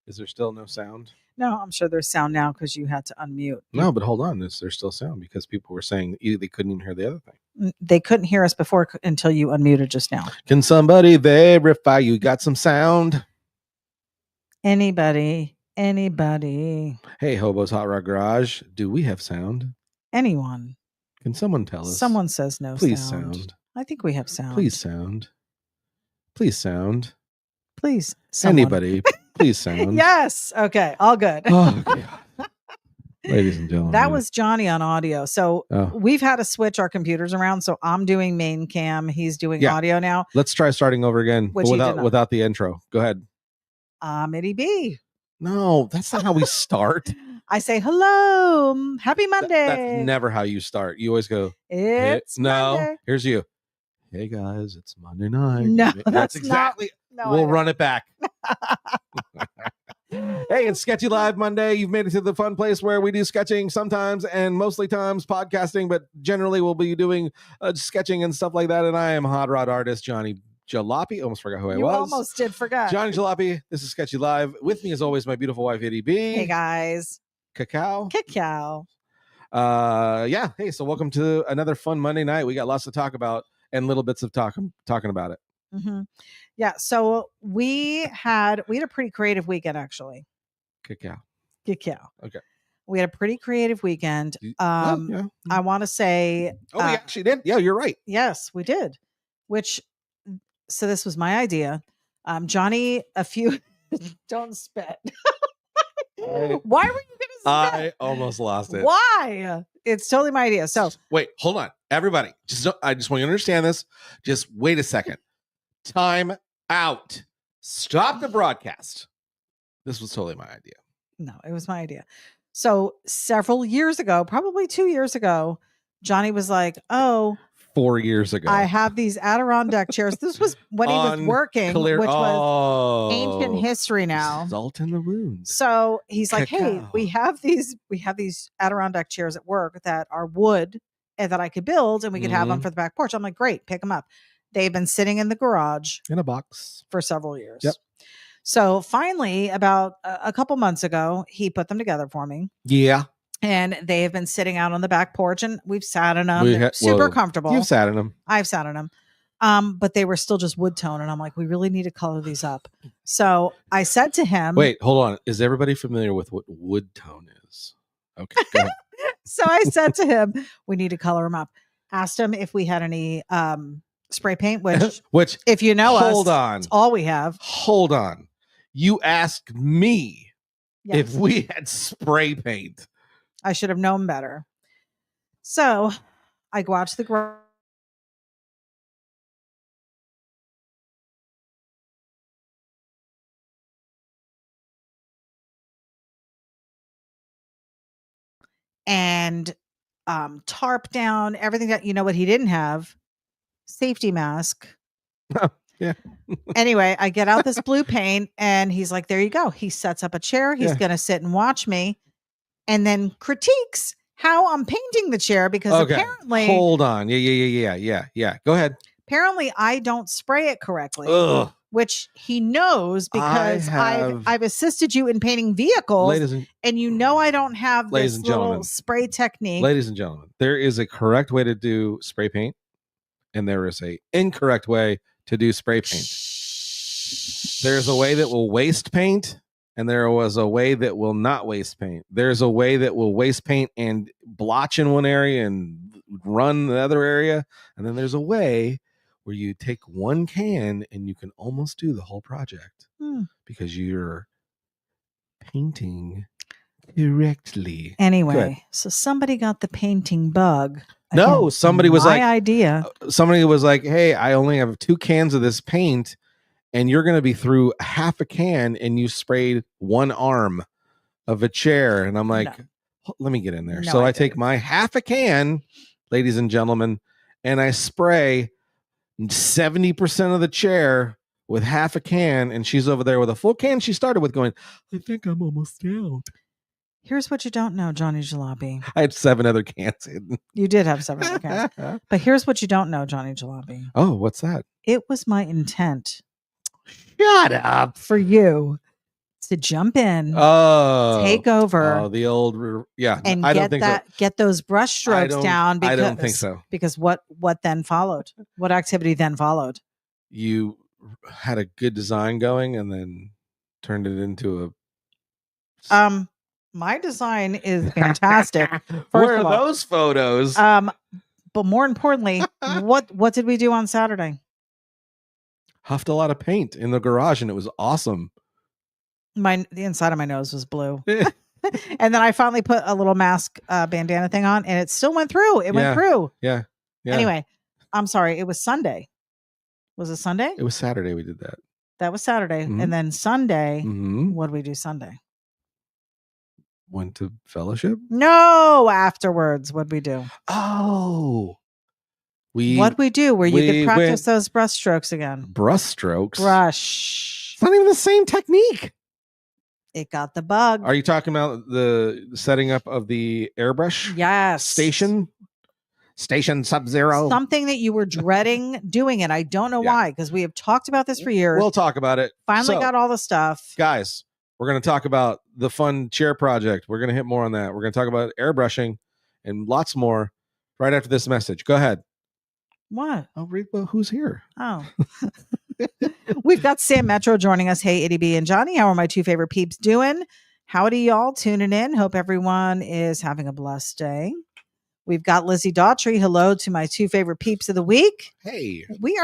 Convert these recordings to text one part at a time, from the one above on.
Is there still no sound? No, I'm sure there's sound now because you had to unmute. No, but hold on. Is there still sound? Because people were saying they couldn't even hear the other thing. They couldn't hear us before until you unmuted just now. Can somebody verify you got some sound? Anybody. Hey, Hobo's Hot Rod Garage. Do we have sound? Anyone. Can someone tell us? Someone says no. Please sound. I think we have sound. Please sound. Please sound. Please. Someone. Anybody, please sound. Yes. Okay. All good. Oh, God. Ladies and gentlemen. That was Johnny on audio. So we've had to switch our computers around. So I'm doing main cam. He's doing audio now. Let's try starting over again without the intro. Go ahead. ityB. No, that's not how we start. I say, hello. Happy Monday. That's never how you start. You always go, it's Monday. No, here's you. Hey, guys, it's Monday night. No, that's exactly. We'll run it back. Hey, it's Sketchy Live Monday. You've made it to the fun place where we do sketching sometimes and mostly times podcasting, but generally we'll be doing sketching and stuff like that. And I am hot rod artist Johnny Jalopy. Almost forgot who I was. You almost did forget. Johnny Jalopy. This is Sketchy Live. With me as always, my beautiful wife, ityB. Hey, guys. Cacao. Yeah. Hey, so welcome to another fun Monday night. We got lots to talk about and little bits of talking about it. Mm-hmm. Yeah. So we had a pretty creative weekend, actually. Cacao. Okay. We had a pretty creative weekend. I want to say. We actually did. Yeah, you're right. Yes, we did. So this was my idea. Johnny, don't spit. Why were you going to spit? I almost lost it. Why? It's totally my idea. So wait, hold on. Everybody, I just want you to understand this. Just wait a second. Time out. Stop the broadcast. This was totally my idea. No, it was my idea. So several years ago, probably 2 years ago, Johnny was like, 4 years ago, I have these Adirondack chairs. This was when he was working, which was ancient history now. Salt in the wounds. So he's like, hey, we have these Adirondack chairs at work that are wood and that I could build and we could have them for the back porch. I'm like, great, pick them up. They've been sitting in the garage in a box for several years. Yep. So finally, about a couple months ago, he put them together for me. Yeah. And they have been sitting out on the back porch and we've sat in them. Super comfortable. You've sat in them. I've sat in them. But they were still just wood tone. And I'm like, we really need to color these up. So I said to him. Wait, hold on. Is everybody familiar with what wood tone is? Okay. Go ahead. So I said to him, we need to color them up. Asked him if we had any spray paint, which if you know hold on. It's all we have. Hold on. You asked me if we had spray paint. I should have known better. So I go out to the garage. And tarp down everything that, you know what he didn't have? Safety mask. Yeah. Anyway, I get out this blue paint and he's like, there you go. He sets up a chair. He's going to sit and watch me and then critiques how I'm painting the chair because apparently. Hold on. Yeah. Go ahead. Apparently I don't spray it correctly, which he knows because I've assisted you in painting vehicles and you know I don't have this little spray technique. Ladies and gentlemen, there is a correct way to do spray paint and there is a incorrect way to do spray paint. There's a way that will waste paint and there was a way that will not waste paint. There's a way that will waste paint and blotch in one area and run the other area. And then there's a way where you take one can and you can almost do the whole project because you're painting correctly. Anyway, so somebody got the painting bug. No, somebody was like, idea. Somebody was like, hey, I only have 2 cans of this paint and you're going to be through half a can and you sprayed one arm of a chair. And I'm like, let me get in there. So I take my half a can, ladies and gentlemen, and I spray 70% of the chair with half a can. And she's over there with a full can she started with going, I think I'm almost down. Here's what you don't know, Johnny Jalopy. I had 7 other cans hidden. You did have 7 other cans. But here's what you don't know, Johnny Jalopy. Oh, what's that? It was my intent. Shut up. For you to jump in, take over. The old, yeah. And get those brush strokes down. Because, I don't think so. Because what then followed? What activity then followed? You had a good design going and then turned it into a... My design is fantastic. Where are those photos? But more importantly, what did we do on Saturday? Huffed a lot of paint in the garage and it was awesome. The inside of my nose was blue. And then I finally put a little mask bandana thing on and it still went through. It went through. Yeah. Anyway, I'm sorry. It was Sunday. Was it Sunday? It was Saturday we did that. That was Saturday. Mm-hmm. And then Sunday, what did we do Sunday? Went to fellowship? No, afterwards. What'd we do? Oh. What'd we do where you could practice those brush strokes again? Brush strokes? Brush. It's not even the same technique. It got the bug. Are you talking about the setting up of the airbrush? Yes. Station Sub-Zero? Something that you were dreading doing it. I don't know why, because we have talked about this for years. We'll talk about it. Finally got all the stuff. Guys, we're going to talk about the fun chair project. We're going to hit more on that. We're going to talk about airbrushing and lots more right after this message. Go ahead. What? I'll read who's here. Oh. We've got Sam Metro joining us. Hey, ityB and Johnny. How are my 2 favorite peeps doing? Howdy, y'all. Tuning in. Hope everyone is having a blessed day. We've got Lizzie Daughtry. Hello to my 2 favorite peeps of the week. Hey. We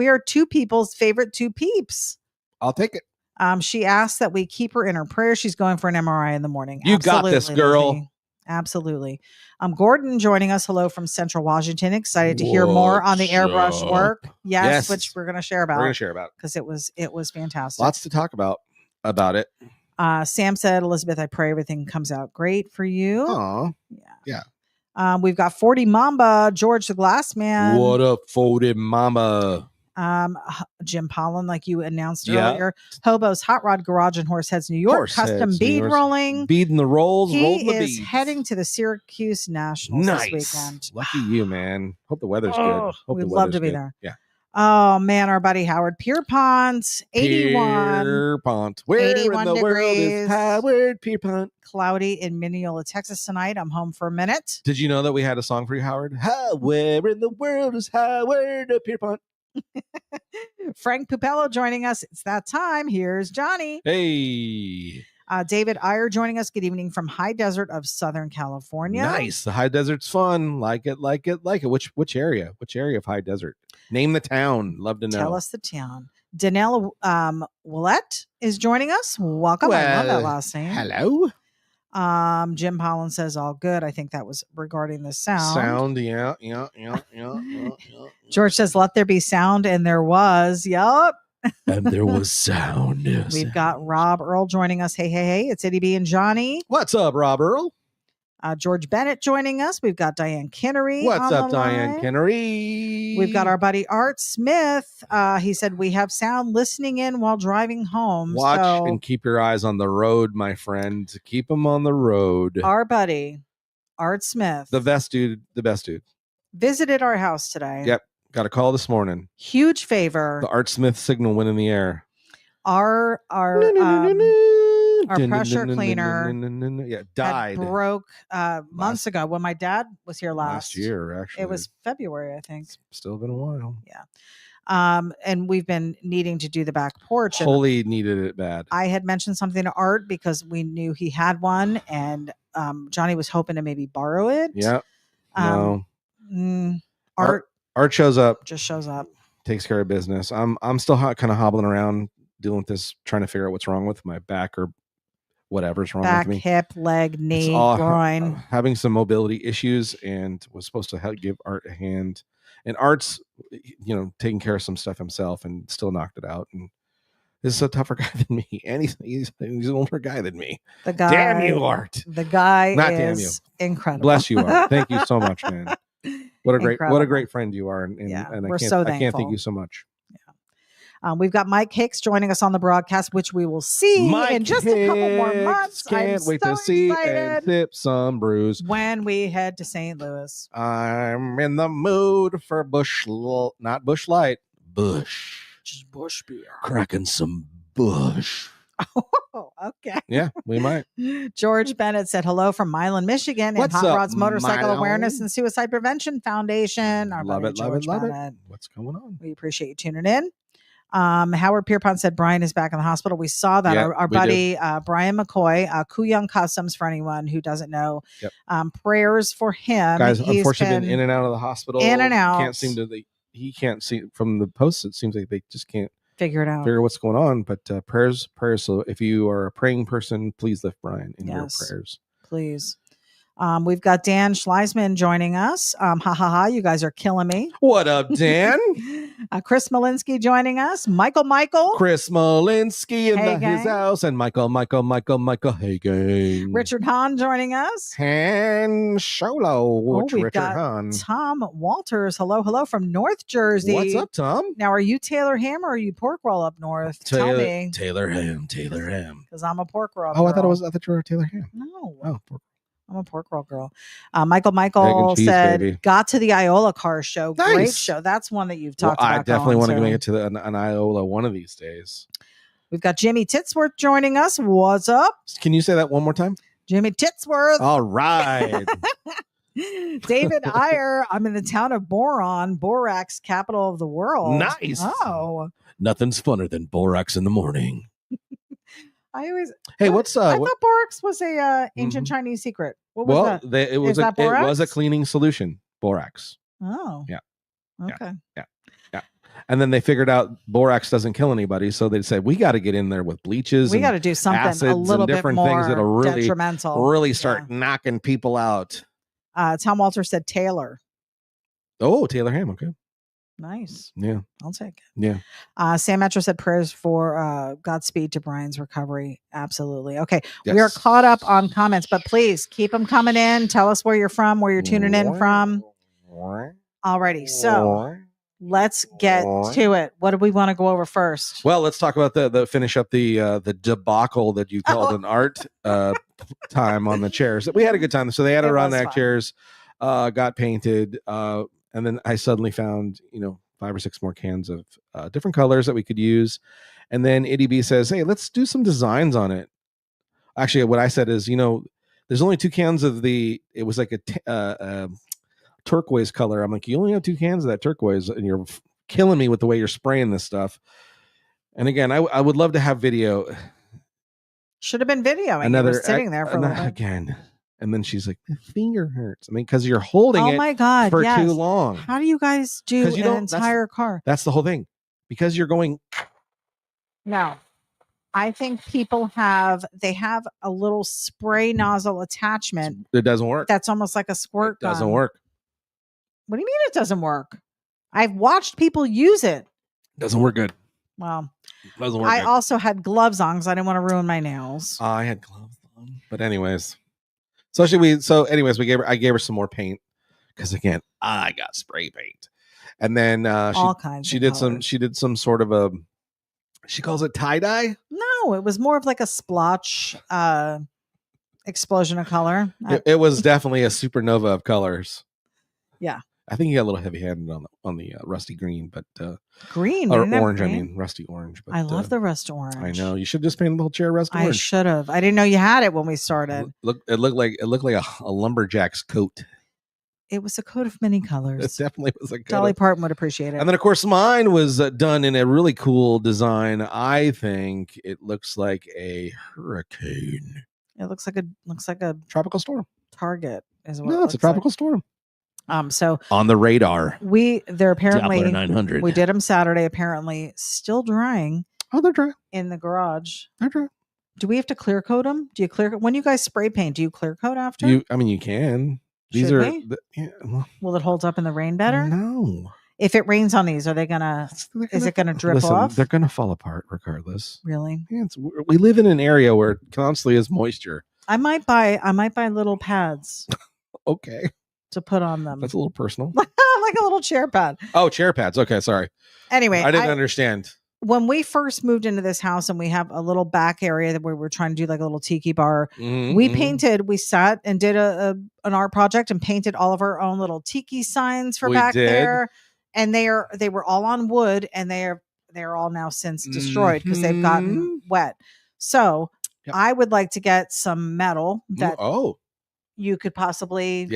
are 2 people's favorite 2 peeps. I'll take it. She asked that we keep her in her prayer. She's going for an MRI in the morning. You got this, girl. Lizzie. Absolutely. Gordon joining us. Hello from Central Washington. Excited to hear more on the airbrush work. Yes, which we're going to share about. Because it was fantastic. Lots to talk about it. Sam said, Elizabeth, I pray everything comes out great for you. Oh, yeah. We've got 40 Mamba, George the Glass Man. What up, 40 Mamba? Jim Pollan, like you announced earlier. Hobo's Hot Rod Garage in Horseheads, New York. Custom bead rolling. Beading the rolls. He is heading to the Syracuse Nationals this weekend. Lucky you, man. Hope the weather's good. We'd love to be there. Yeah. Oh, man, our buddy Howard Pierpont, 81. Pierpont. Where 81 in the world degrees. is Howard Pierpont? Cloudy in Mineola, Texas tonight. I'm home for a minute. Did you know that we had a song for you, Howard? Where in the world is Howard Pierpont? Frank Pupello joining us. It's that time. Here's Johnny. Hey. David Iyer joining us. Good evening from High Desert of Southern California. Nice. The High Desert's fun. Like it. Which area? Which area of High Desert? Name the town. Love to know. Tell us the town. Danelle Willette is joining us. Welcome. I love that last name. Hello. Jim Pollan says all good. I think that was regarding the sound. Yeah. George says, let there be sound, and there was. Yup. And there was sound. Yes. We've got Rob Earl joining us. Hey. It's ityB and Johnny. What's up, Rob Earl? George Bennett joining us. We've got Diane Kinnery. What's up, Diane Kinnery? We've got our buddy Art Smith. He said we have sound listening in while driving home. Watch and keep your eyes on the road, my friend. Keep them on the road. Our buddy Art Smith, the best dude, visited our house today. Yep, got a call this morning. Huge favor. The Art Smith signal went in the air. Our pressure cleaner died. Broke months ago when my dad was here last year. Actually, it was February, I think. It's still been a while. Yeah. And we've been needing to do the back porch. Holy needed it bad. I had mentioned something to Art because we knew he had one, and Johnny was hoping to maybe borrow it. Yeah. Art shows up. Just shows up. takes care of business. I'm still kind of hobbling around dealing with this, trying to figure out what's wrong with my back or whatever's wrong Back, with me. hip, leg, knee, It's all groin. having some mobility issues, and was supposed to help give Art a hand. And Art's, taking care of some stuff himself, and still knocked it out. And this is a tougher guy than me, and he's an older guy than me. The guy, damn you, Art! The guy Not is damn you. Incredible. Bless you, Art. Thank you so much, man. What a Incredible. great friend you are, and we're I so can't thankful. thank you so much. We've got Mike Hicks joining us on the broadcast, which we will see in just a couple more months. Can't wait to see and sip some brews when we head to St. Louis. I'm in the mood for not Bush Light, Bush. Just Bush beer. Cracking some Bush. Oh, okay. Yeah, we might. George Bennett said hello from Milan, Michigan, and Hot Rod's Motorcycle Milan? Awareness and Suicide Prevention Foundation. Our love buddy it, George love Bennett. it. What's going on? We appreciate you tuning in. Howard Pierpont said Brian is back in the hospital. We saw that. Yeah, our buddy Brian McCoy, Kuyung Customs, for anyone who doesn't know. Yep. Prayers for him. Guys, unfortunately, been in and out of the hospital. In and out. Can't seem to. He can't see from the posts. It seems like they just can't figure it out. Figure what's going on. But prayers. So if you are a praying person, please lift Brian in your prayers. Please. We've got Dan Schleisman joining us. You guys are killing me. What up, Dan? Chris Malinsky joining us. Michael. Chris Malinsky in his house. And Michael. Hey, gang. Richard Hahn joining us. Han Sholo. We've got Tom Walters. Hello from North Jersey. What's up, Tom? Now, are you Taylor Ham or are you pork roll up north? Tell me. Taylor Ham. Because I'm a pork roll. Oh, girl. I thought you were a Taylor Ham. No. Oh, pork. I'm a pork roll girl. Michael said, baby. Got to the Iola car show. Nice. Great show. That's one that you've talked about. I definitely want to make it to an Iola one of these days. We've got Jimmy Titsworth joining us. What's up? Can you say that one more time? Jimmy Titsworth. All right. David Iyer. I'm in the town of Boron, Borax, capital of the world. Nice. Oh. Nothing's funner than Borax in the morning. I thought borax was a ancient Chinese secret. What was that? It was a cleaning solution. Borax. Oh. Yeah. Okay. Yeah. And then they figured out borax doesn't kill anybody, so they said we got to get in there with bleaches. We got to do something a little bit more things that'll really start knocking people out. Tom Walter said Taylor. Oh, Taylor Ham. Okay. Nice. Yeah. I'll take it. Yeah. Sam Metro said prayers for Godspeed to Brian's recovery. Absolutely. Okay. Yes. We are caught up on comments, but please keep them coming in. Tell us where you're from, where you're tuning in from. Alrighty. So let's get to it. What do we want to go over first? Well, let's talk about the finish up the debacle that you called an art time on the chairs. We had a good time. So they had Adirondack chairs, got painted, and then I suddenly found, 5 or 6 more cans of different colors that we could use. And then ityB says, hey, let's do some designs on it. Actually, what I said is, there's only 2 cans of it was like a turquoise color. I'm like, you only have 2 cans of that turquoise and you're killing me with the way you're spraying this stuff. And again, I would love to have video. Should have been video. Another sitting there for a little bit. Again. And then she's like, the finger hurts. I mean, because you're holding it for too long. How do you guys do an entire car? That's the whole thing. Because you're going. No. I think people have a little spray nozzle attachment. It doesn't work. That's almost like a squirt gun. It doesn't work. What do you mean it doesn't work? I've watched people use it. Doesn't work good. Well, doesn't work I also had gloves on because I didn't want to ruin my nails. I had gloves on. But anyways. I gave her some more paint because again, I got spray paint. And then she did some sort of she calls it tie-dye. No, it was more of like a splotch explosion of color. It was definitely a supernova of colors. Yeah. I think you got a little heavy-handed on the rusty green, but green or orange. Green? I mean, rusty orange. But, I love the rust orange. I know you should just paint the whole chair rust orange. I should have. I didn't know you had it when we started. It looked like a lumberjack's coat. It was a coat of many colors. It definitely was a coat. Dolly Parton would appreciate it. And then, of course, mine was done in a really cool design. I think it looks like a hurricane. It looks like a tropical storm. Target is what. No, it's a tropical storm. So on the radar. they're apparently Doppler 900. we did them Saturday. Apparently, still drying Oh, they're dry. in the garage. They're dry. Do we have to clear coat them? Do you clear when you guys spray paint? Do you clear coat after? You can. These Should are. we? Well, Will it hold up in the rain better? no. If it rains on these, are they gonna? Is it gonna drip off? They're gonna fall apart regardless. Really? Yeah, we live in an area where it constantly is moisture. I might buy little pads Okay, to put on them. that's a little personal. Like a little chair pad. Oh, chair pads. Okay, sorry. Anyway, I didn't understand. When we first moved into this house and we have a little back area where we're trying to do like a little tiki bar, we sat and did an art project and painted all of our own little tiki signs for back there. And they were all on wood, and they're all now since destroyed because they've gotten wet. So I would like to get some metal that you could possibly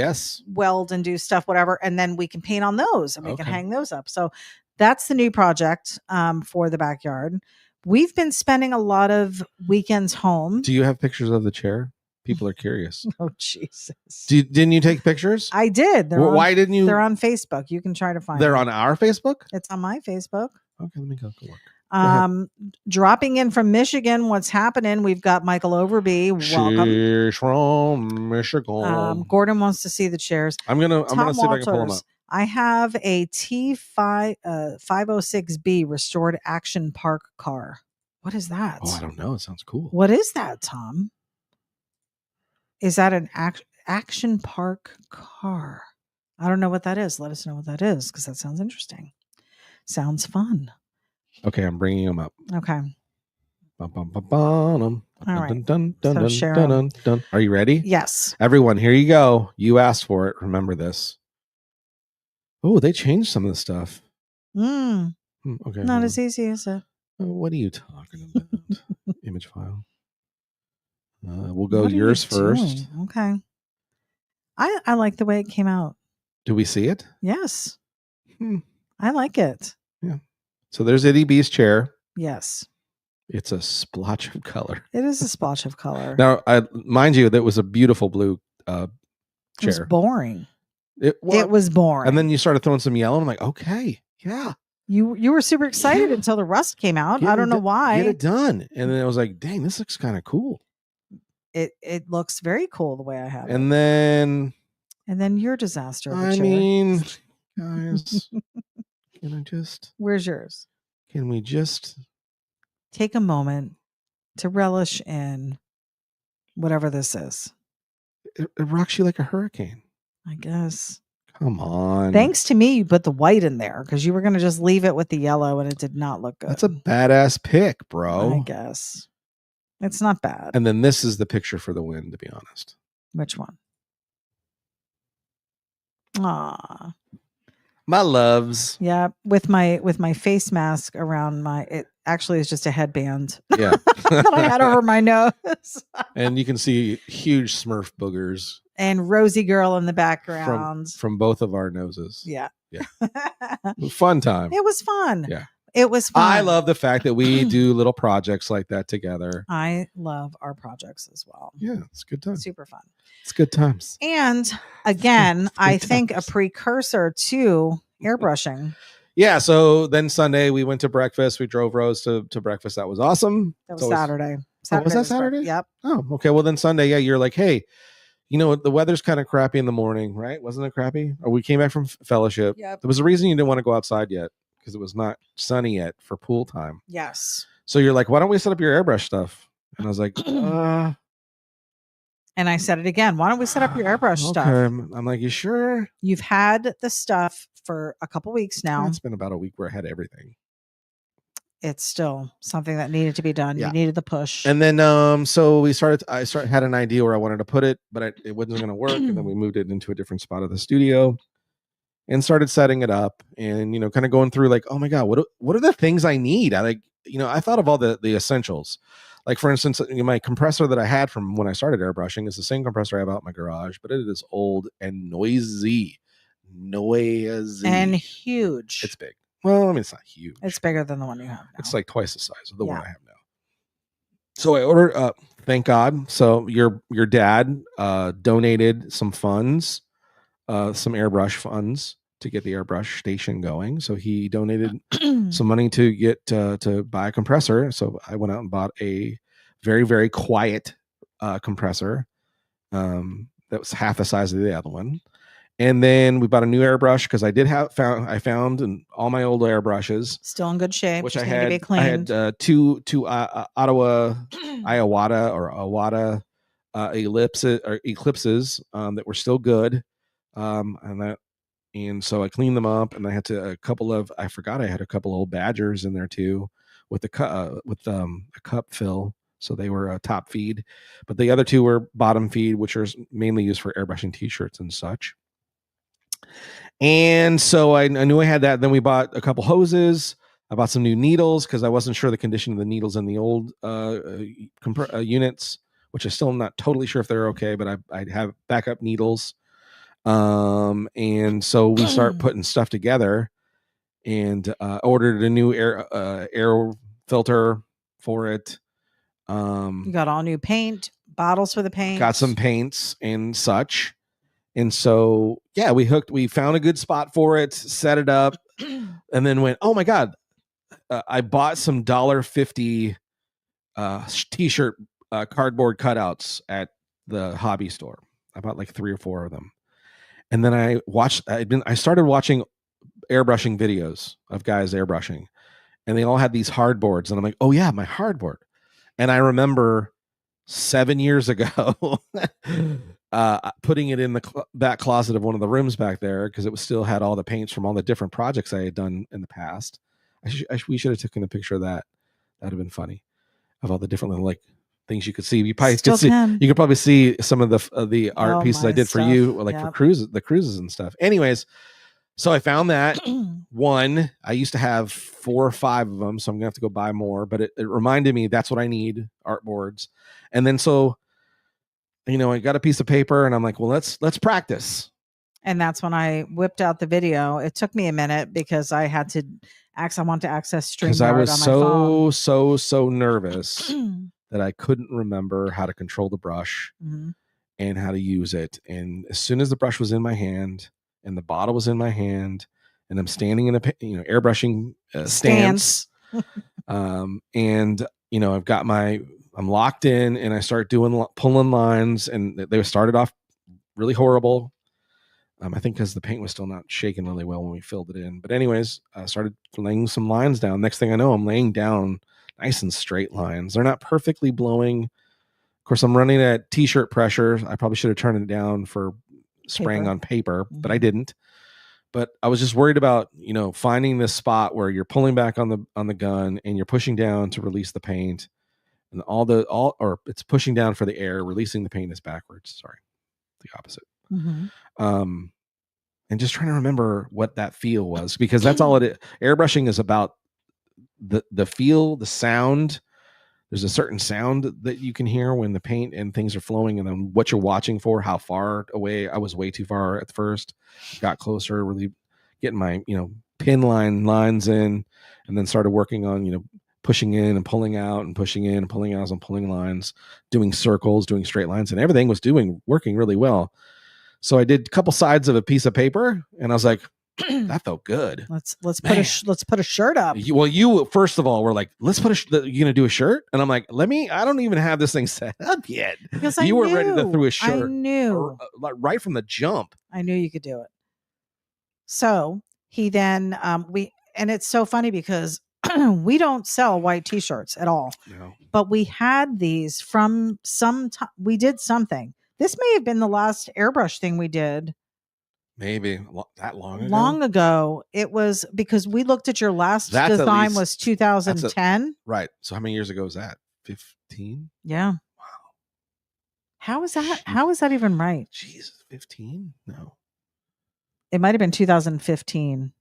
weld and do stuff, whatever. And then we can paint on those and we can hang those up. So that's the new project for the backyard. We've been spending a lot of weekends home. Do you have pictures of the chair? People are curious. Oh, Jesus. Didn't you take pictures? I did. Why didn't you? They're on Facebook. You can try to find them. They're on our Facebook? It's on my Facebook. Okay, let me go look. Dropping in from Michigan, what's happening? We've got Michael Overby. Welcome. She's from Michigan. Gordon wants to see the chairs. I'm gonna see if I can pull them up. I have a T5 506B restored action park car. What is that? Oh, I don't know. It sounds cool. What is that, Tom? Is that an action park car? I don't know what that is. Let us know what that is because that sounds interesting. Sounds fun. Okay, I'm bringing them up. Okay. All right. So Are you ready? Yes. Everyone, here you go. You asked for it. Remember this. Oh, they changed some of the stuff. Okay. Not as easy as it. What are you talking about? Image file. We'll go yours first. Okay. I like the way it came out. Do we see it? Yes. I like it. Yeah. So there's ityB's chair. Yes. It's a splotch of color. It is a splotch of color. Now, mind you, that was a beautiful blue chair. It was boring. It was boring. And then you started throwing some yellow. I'm like, okay, yeah. You were super excited until the rust came out. I don't know why. Get it done. And then I was like, dang, this looks kind of cool. It looks very cool the way I have it. And then your disaster. I mean, guys, can I just? Where's yours? Can we just take a moment to relish in whatever this is? It rocks you like a hurricane. I guess. Come on. Thanks to me, you put the white in there because you were going to just leave it with the yellow and it did not look good. That's a badass pick, bro. I guess. It's not bad. And then this is the picture for the win, to be honest. Which one? Aw. My loves. Yeah, with my face mask around it actually is just a headband. Yeah. that I had over my nose. And you can see huge Smurf boogers. And Rosie Girl in the background. From both of our noses. Yeah. Yeah. Fun time. It was fun. Yeah. It was fun. I love the fact that we do little projects like that together. I love our projects as well. Yeah, it's a good time. Super fun. It's good times. And again, I think a precursor to airbrushing. Yeah. So then Sunday we went to breakfast. We drove Rose to breakfast. That was awesome. That was Saturday. Was that Saturday? Yep. Oh, okay. Well, then Sunday, yeah, you're like, hey, you know, the weather's kind of crappy in the morning, right? Wasn't it crappy? Or we came back from fellowship. Yep. There was a reason you didn't want to go outside yet because it was not sunny yet for pool time. Yes. So you're like, why don't we set up your airbrush stuff? And I was like, And I said it again. Why don't we set up your airbrush stuff? I'm like, you sure? You've had the stuff for a couple weeks now. It's been about a week where I had everything. It's still something that needed to be done. Yeah. You needed the push. And then, so I had an idea where I wanted to put it, but it wasn't going to work. And then we moved it into a different spot of the studio and started setting it up and, you know, kind of going through like, oh my God, what are the things I need? I thought of all the essentials. Like, for instance, my compressor that I had from when I started airbrushing is the same compressor I have out in my garage, but it is old and noisy. And huge. It's big. Well, I mean, it's not huge. It's bigger than the one you have now. It's like twice the size of the one I have now. So I ordered, thank God. So your dad donated some funds some airbrush funds to get the airbrush station going. So he donated some money to get to buy a compressor. So I went out and bought a very, very quiet compressor that was half the size of the other one. And then we bought a new airbrush because I found in all my old airbrushes still in good shape, which just I need to be had cleaned. two Iwata eclipses that were still good, and so I cleaned them up, and I had I had a couple old Badgers in there too with a cup fill. So they were a top feed, but the other two were bottom feed, which are mainly used for airbrushing t-shirts and such. And so I knew I had that. Then we bought a couple hoses. I bought some new needles because I wasn't sure the condition of the needles in the old units, which I still am not totally sure if they're okay, but I have backup needles. And so we start putting stuff together, and ordered a new air filter for it. You got all new paint, bottles for the paint. Got some paints and such. And so, yeah, we found a good spot for it, set it up, and then went, oh my God, I bought some $1.50 t-shirt cardboard cutouts at the hobby store. I bought like 3 or 4 of them. And then I started watching airbrushing videos of guys airbrushing, and they all had these hardboards. And I'm like, oh yeah, my hardboard. And I remember 7 years ago, putting it in the back closet of one of the rooms back there because it still had all the paints from all the different projects I had done in the past. We should have taken a picture of that. That'd have been funny, of all the different little things you could see. You probably could see. You could probably see some of the art pieces I did for you, for the cruises and stuff. Anyways, so I found that one. I used to have 4 or 5 of them, so I'm gonna have to go buy more. But it reminded me that's what I need, art boards. And then so, I got a piece of paper, and I'm like, well, let's practice. And that's when I whipped out the video. It took me a minute because I had to I want to access StreamYard because I was on my phone. so nervous that I couldn't remember how to control the brush and how to use it. And as soon as the brush was in my hand and the bottle was in my hand, and I'm standing in a airbrushing stance, and I'm locked in, and I start pulling lines, and they started off really horrible. I think because the paint was still not shaking really well when we filled it in. But anyways, I started laying some lines down. Next thing I know, I'm laying down nice and straight lines. They're not perfectly blowing. Of course, I'm running at t-shirt pressure. I probably should have turned it down for spraying on paper, but I didn't. But I was just worried about, finding this spot where you're pulling back on the gun and you're pushing down to release the paint, and or it's pushing down for the air, releasing the paint is backwards. Sorry, the opposite. And just trying to remember what that feel was, because that's all it is. Airbrushing is about the feel, the sound. There's a certain sound that you can hear when the paint and things are flowing, and then what you're watching for, how far away. I was way too far at first, got closer, really getting my, pin lines in, and then started working on, pushing in and pulling out, and pushing in and pulling out, and pulling lines, doing circles, doing straight lines, and everything was working really well. So I did a couple sides of a piece of paper, and I was like, that felt good. Let's put a shirt up. You first of all were like, let's you gonna do a shirt? And I'm like, I don't even have this thing set up yet. Because you were ready to throw a shirt. I knew right from the jump. I knew you could do it. So he then and it's so funny because we don't sell white t-shirts at all. No. But we had these from we did something. This may have been the last airbrush thing we did. Maybe that long ago. Long ago. It was because we looked at your last design was 2010. Right. So how many years ago was that? 15? Yeah. Wow. How is that? Jeez. How is that even right? Jesus, 15? No. It might have been 2015.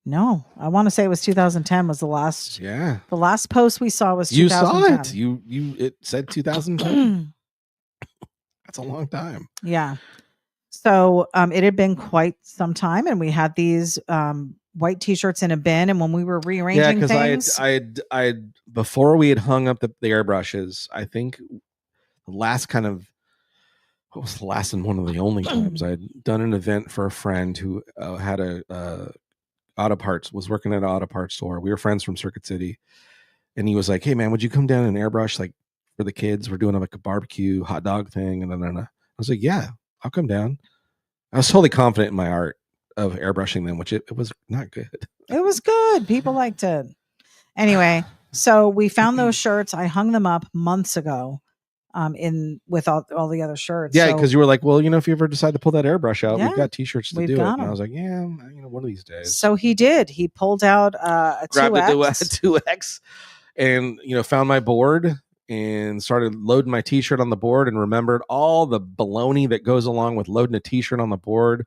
No, I want to say it was 2010 was the last. Yeah. The last post we saw was 2010. You saw it. It said 2010. That's a long time. Yeah. So it had been quite some time, and we had these white t-shirts in a bin, and when we were rearranging things, I had before we had hung up the airbrushes, I think the last kind of what was the last and one of the only times I had done an event for a friend who had a auto parts, was working at an auto parts store. We were friends from Circuit City, and he was like, "Hey man, would you come down and airbrush like for the kids? We're doing like a barbecue hot dog thing." And then I was like, "Yeah, I'll come down." I was totally confident in my art of airbrushing them, which it was not good. It was good. People liked it. Anyway, so we found those shirts. I hung them up months ago, in with all the other shirts. Yeah, So because you were like, "Well, if you ever decide to pull that airbrush out, Yeah, we've got t-shirts to we've do it." got And I 'em. was like, "Yeah, one of these days." so he did. He pulled out a Grabbed a 2X. 2X and found my board and started loading my t-shirt on the board and remembered all the baloney that goes along with loading a t-shirt on the board.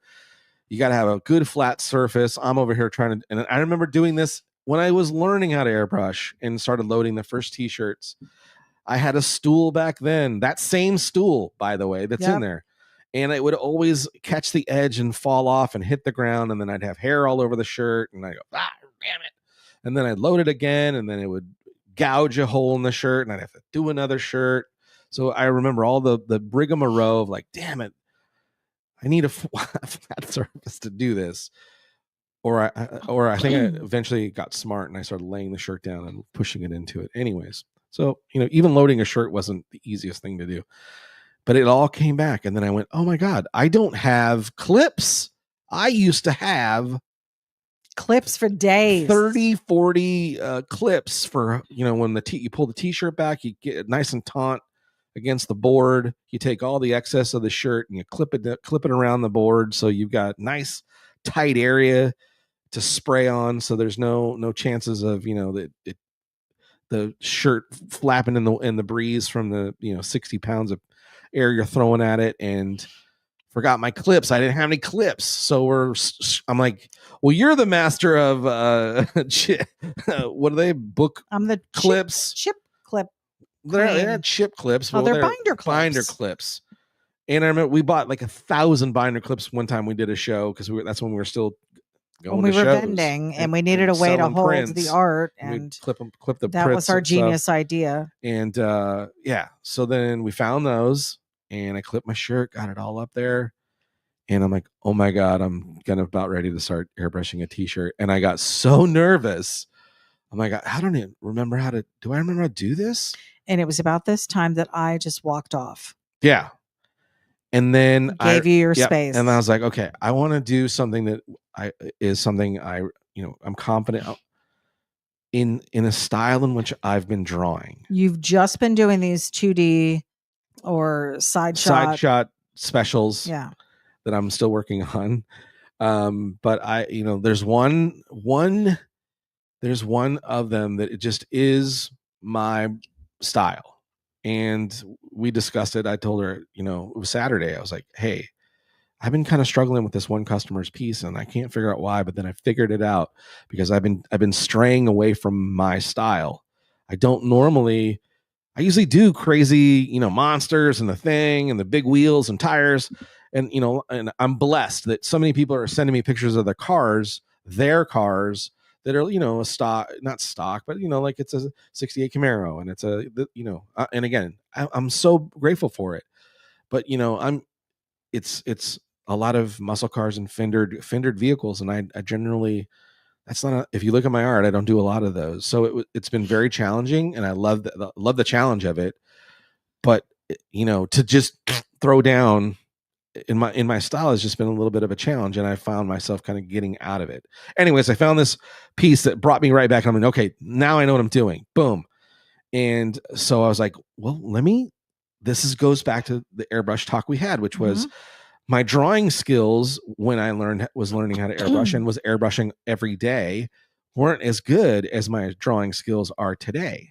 You got to have a good flat surface. I'm over here trying to, and I remember doing this when I was learning how to airbrush and started loading the first t-shirts. I had a stool back then, that same stool, by the way, that's in there. And it would always catch the edge and fall off and hit the ground. And then I'd have hair all over the shirt. And I go, damn it. And then I'd load it again. And then it would gouge a hole in the shirt. And I'd have to do another shirt. So I remember all the rigmarole of like, damn it, I need a flat surface to do this. Or I think I eventually got smart and I started laying the shirt down and pushing it into it. Anyways, so even loading a shirt wasn't the easiest thing to do, but it all came back. And then I went, oh my God, I don't have clips. I used to have clips for days, 30, 40 clips for when you pull the t-shirt back, you get it nice and taut against the board. You take all the excess of the shirt and you clip it around the board, so you've got nice tight area to spray on, so there's no chances of the shirt flapping in the breeze from the 60 pounds of air you're throwing at it. And forgot my clips. I didn't have any clips, so I'm like, well, you're the master of what are they, book I'm the clips, chip clip. They're not chip clips. Oh, they're binder clips. And I remember we bought like 1,000 binder clips one time we did a show, because that's when we were still going when we to were shows vending and we needed a way to hold the art, and clip the that was our genius idea. And so then we found those and I clipped my shirt, got it all up there, and I'm like, oh my God, I'm about ready to start airbrushing a t-shirt. And I got so nervous. I'm like, I don't even remember do I remember how to do this? And it was about this time that I just walked off. Yeah. And then gave you your space. And I was like, okay, I want to do something that I'm confident in a style in which I've been drawing. You've just been doing these 2D or side shot specials. Yeah. That I'm still working on. But there's one of them that it just is my style. And we discussed it. I told her, it was Saturday. I was like, hey, I've been kind of struggling with this one customer's piece and I can't figure out why, but then I figured it out because I've been straying away from my style. I usually do crazy, monsters and the thing and the big wheels and tires. And, and I'm blessed that so many people are sending me pictures of their cars that are, not stock, but, like it's a 68 Camaro and it's and again, I'm so grateful for it, but, it's a lot of muscle cars and fendered vehicles. And I generally, if you look at my art, I don't do a lot of those. So it's been very challenging and I love the challenge of it, but to just throw down in my style has just been a little bit of a challenge, and I found myself kind of getting out of it. Anyways, I found this piece that brought me right back. I'm like, okay, now I know what I'm doing. Boom. And so I was like, well, this goes back to the airbrush talk we had, which was my drawing skills when I was learning how to airbrush and was airbrushing every day weren't as good as my drawing skills are today.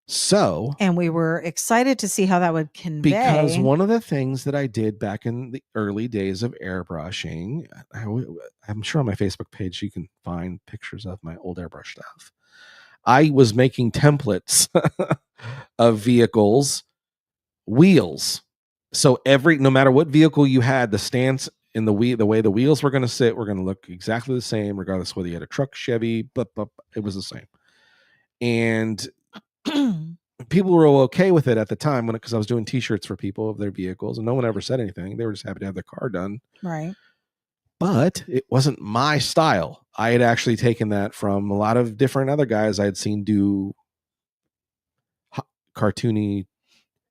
So, and we were excited to see how that would convey. Because one of the things that I did back in the early days of airbrushing, I'm sure on my Facebook page you can find pictures of my old airbrush stuff. I was making templates of vehicles, wheels. So no matter what vehicle you had, the stance in the way the wheels were going to sit were going to look exactly the same, regardless whether you had a truck, Chevy, but it was the same. And people were okay with it at the time because I was doing t-shirts for people of their vehicles, and no one ever said anything. They were just happy to have their car done. Right. But it wasn't my style. I had actually taken that from a lot of different other guys I had seen do cartoony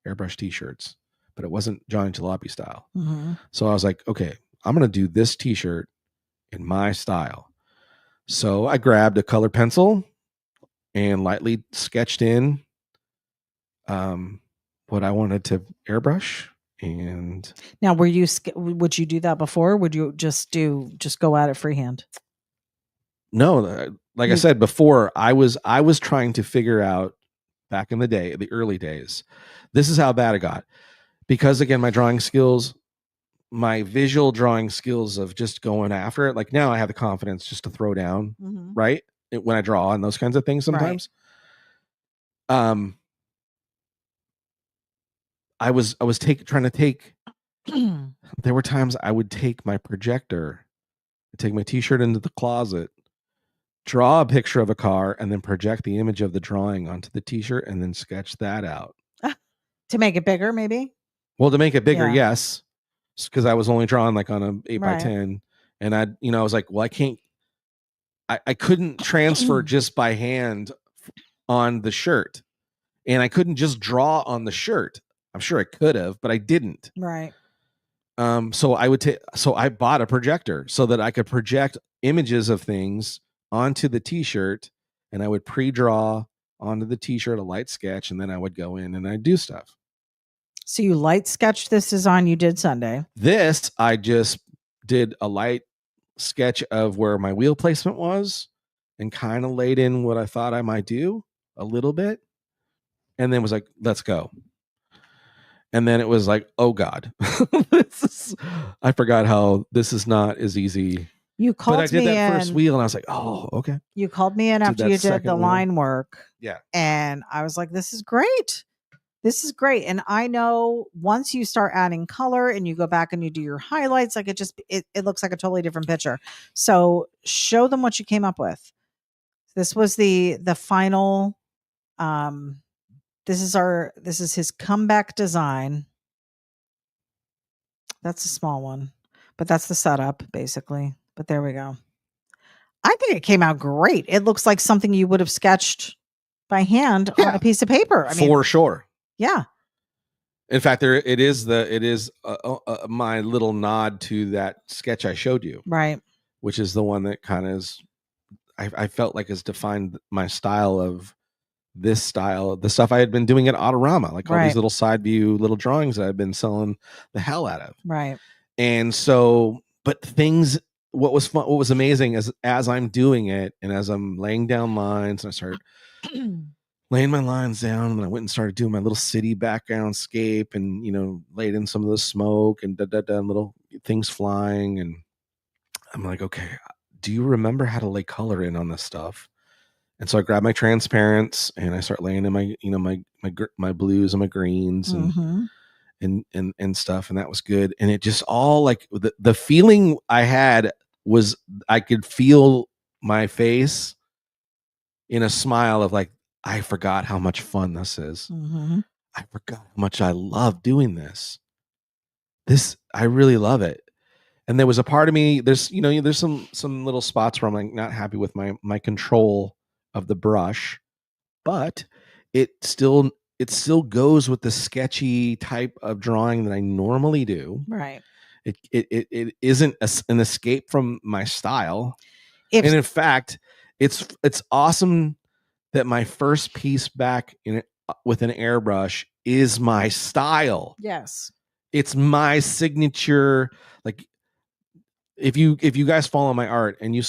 airbrush t-shirts, but it wasn't Johnny Jalopy style. Mm-hmm. So I was like, okay, I'm going to do this t-shirt in my style. So I grabbed a color pencil and lightly sketched in what I wanted to airbrush. And now, would you do that before? Would you just go at it freehand? No, like I said before, I was trying to figure out back in the day, the early days. This is how bad it got. Because again, my drawing skills, my visual drawing skills of just going after it. Like now I have the confidence just to throw down, right? When I draw and those kinds of things sometimes. Right. I was trying to take there were times I would take my projector, take my t-shirt into the closet, draw a picture of a car, and then project the image of the drawing onto the t-shirt and then sketch that out. To make it bigger, maybe? Well, to make it bigger, yes. Because I was only drawing like on a 8x10. And I was like, well, I couldn't transfer just by hand on the shirt. And I couldn't just draw on the shirt. I'm sure I could have, but I didn't. Right. So I bought a projector so that I could project images of things onto the t-shirt, and I would pre-draw onto the t-shirt a light sketch, and then I would go in and I'd do stuff. So you light sketched this design you did Sunday. This, I just did a light sketch of where my wheel placement was and kind of laid in what I thought I might do a little bit. And then was like, let's go. And then it was like, oh God, I forgot how this is not as easy. You called me in. But I did that first wheel and I was like, oh, okay. You called me in after you did the line work. Yeah. And I was like, this is great. This is great. And I know once you start adding color and you go back and you do your highlights, like it looks like a totally different picture. So show them what you came up with. This was the final, this is his comeback design. That's a small one, but that's the setup basically. But there we go. I think it came out great. It looks like something you would have sketched by hand on a piece of paper. I mean, for sure. Yeah. In fact, it is my little nod to that sketch I showed you, right? Which is the one that kind of is, I felt like has defined my style of this style, the stuff I had been doing at Autorama, like all these little side view little drawings that I've been selling the hell out of, right? And so, but things. What was fun, what was amazing is as I'm doing it and as I'm laying down lines and I started laying my lines down, and then I went and started doing my little city background scape and, laid in some of the smoke and little things flying. And I'm like, okay, do you remember how to lay color in on this stuff? And so I grabbed my transparents and I start laying in my, my blues and my greens and stuff. And that was good. And it just all like the feeling I had was I could feel my face in a smile of like, I forgot how much fun this is. I forgot how much I love doing this. I really love it. And there was a part of me, there's some little spots where I'm like not happy with my control of the brush, but it still goes with the sketchy type of drawing that I normally do. Right. It isn't an escape from my style. And in fact, it's awesome that my first piece back with an airbrush is my style. Yes. It's my signature. Like if you guys follow my art and you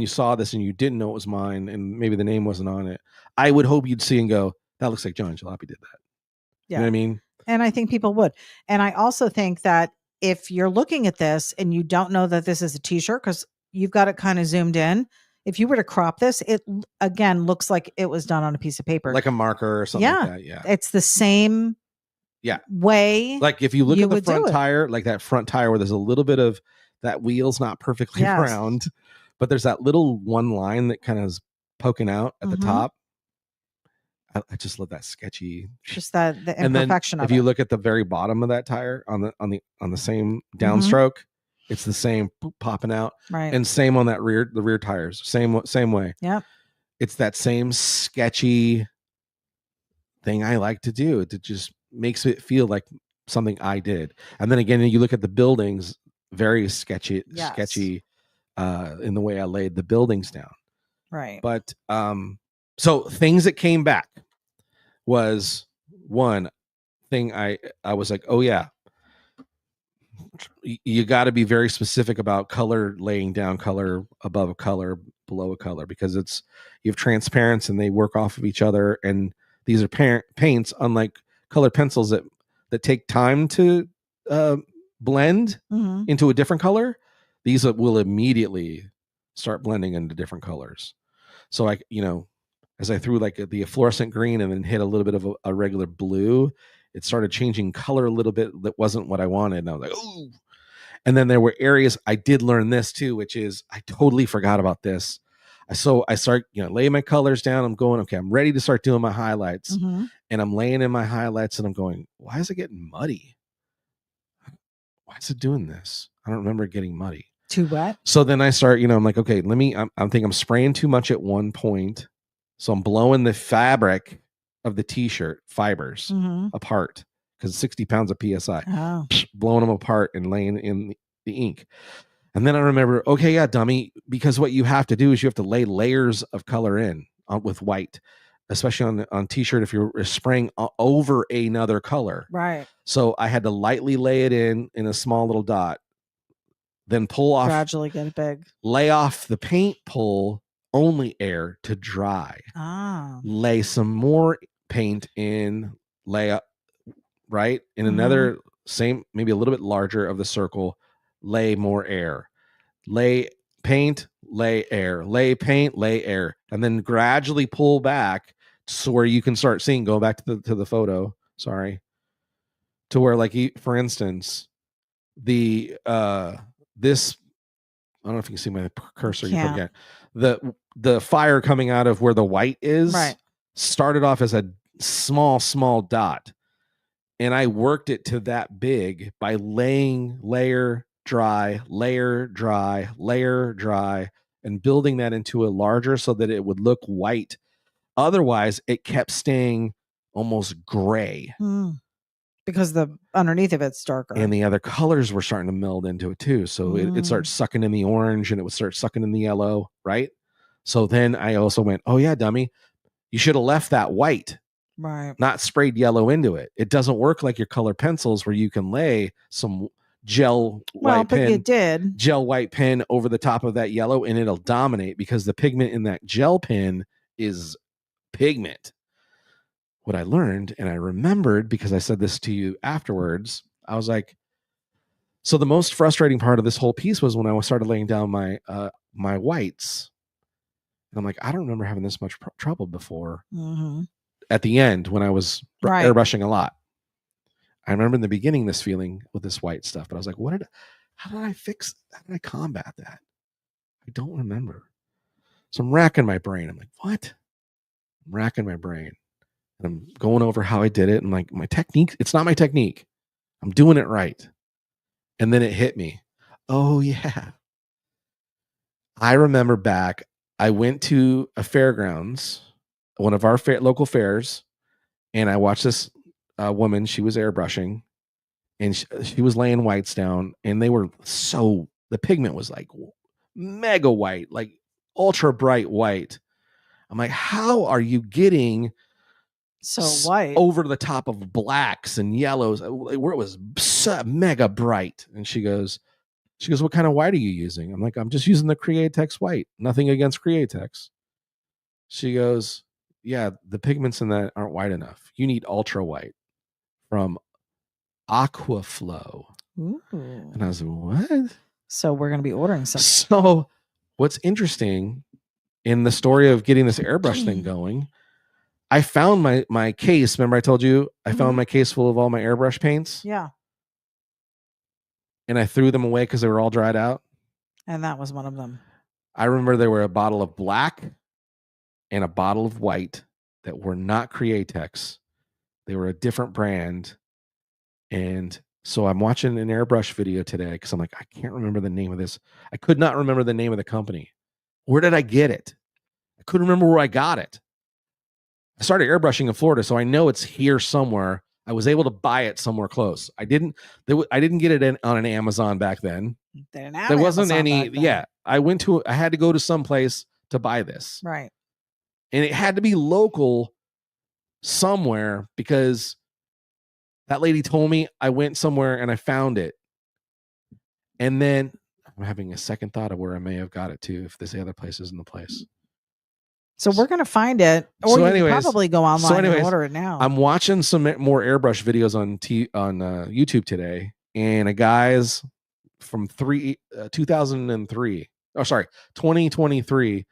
saw this and you didn't know it was mine and maybe the name wasn't on it, I would hope you'd see and go, that looks like Johnny Jalopy did that. Yeah. You know what I mean? And I think people would. And I also think that if you're looking at this and you don't know that this is a t-shirt, because you've got it kind of zoomed in, if you were to crop this, it again looks like it was done on a piece of paper, like a marker or something like that. Yeah, it's the same way. Like if you look at the front tire, like that front tire where there's a little bit of that wheel's not perfectly round, but there's that little one line that kind of is poking out at the top. I just love that sketchy. Just that the And then imperfection of if you it. look at the very bottom of that tire on the same Mm-hmm. downstroke, it's the same popping out. Right. And same on the rear tires. Same way. Yep. It's that same sketchy thing I like to do. It just makes it feel like something I did. And then again, you look at the buildings, very sketchy in the way I laid the buildings down. Right. But so things that came back was one thing I was like, oh yeah, you got to be very specific about color, laying down color above a color, below a color, because you have transparents and they work off of each other. And these are paints, unlike colored pencils that take time to blend into a different color. These will immediately start blending into different colors. So as I threw like the fluorescent green and then hit a little bit of a regular blue, it started changing color a little bit. That wasn't what I wanted. And I was like, oh. And then there were areas I did learn this too, which is I totally forgot about this. So I start, laying my colors down. I'm going, okay, I'm ready to start doing my highlights. And I'm laying in my highlights and I'm going, why is it getting muddy? Why is it doing this? I don't remember it getting muddy. Too wet. So then I start, I'm like, okay, I'm thinking I'm spraying too much at one point. So I'm blowing the fabric of the t-shirt fibers apart because 60 pounds of PSI, blowing them apart and laying in the ink. And then I remember, okay, yeah, dummy, because what you have to do is you have to lay layers of color in with white, especially on t-shirt if you're spraying over another color. Right. So I had to lightly lay it in a small little dot, then pull off, gradually get it big, lay off the paint, pull only air to dry. Lay some more paint in, lay up, right? In another same, maybe a little bit larger of the circle, lay more air. Lay paint, lay air. Lay paint, lay air. And then gradually pull back so where you can start seeing, go back to the photo, sorry. To where, like, for instance, this, I don't know if you can see my cursor. You probably can't. The fire coming out of where the white is started off as a small dot. And I worked it to that big by laying layer, dry, and building that into a larger so that it would look white. Otherwise, it kept staying almost gray. Because the underneath of it's darker. And the other colors were starting to meld into it too. So it starts sucking in the orange and it would start sucking in the yellow, right? So then I also went, oh yeah, dummy, you should have left that white. Right. Not sprayed yellow into it. It doesn't work like your color pencils where you can lay some gel white pen over the top of that yellow and it'll dominate because the pigment in that gel pen is pigment. What I learned, and I remembered because I said this to you afterwards, I was like, so the most frustrating part of this whole piece was when I started laying down my whites. And I'm like, I don't remember having this much trouble before. At the end when I was airbrushing a lot. I remember in the beginning this feeling with this white stuff, but I was like, how did I combat that? I don't remember. So I'm racking my brain. I'm like, what? I'm racking my brain. And I'm going over how I did it. And like my technique, it's not my technique. I'm doing it right. And then it hit me. Oh yeah. I remember back, I went to a fairgrounds, one of our local fairs, and I watched this woman. She was airbrushing, and she was laying whites down, and the pigment was like mega white, like ultra bright white. I'm like, how are you getting so white over the top of blacks and yellows where it was mega bright? And she goes, what kind of white are you using? I'm like, I'm just using the Createx white. Nothing against Createx. She goes, yeah, the pigments in that aren't white enough. You need ultra white from Aquaflow. Ooh. And I was like, what? So we're going to be ordering some. So what's interesting in the story of getting this airbrush thing going, I found my case. Remember I told you I found my case full of all my airbrush paints? Yeah. And I threw them away because they were all dried out. And that was one of them. I remember there were a bottle of black and a bottle of white that were not Createx. They were a different brand. And so I'm watching an airbrush video today because I'm like, I can't remember the name of this. I could not remember the name of the company. Where did I get it? I couldn't remember where I got it. I started airbrushing in Florida, so I know it's here somewhere. I was able to buy it somewhere close. I didn't get it on an Amazon back then. There wasn't any. Yeah, I had to go to some place to buy this. Right. And it had to be local somewhere because that lady told me. I went somewhere and I found it. And then I'm having a second thought of where I may have got it to if this other place isn't the place. So we're going to find it. Or you can probably go online and order it now. I'm watching some more airbrush videos on YouTube today. And a guy's from 2003. Oh, sorry, 2023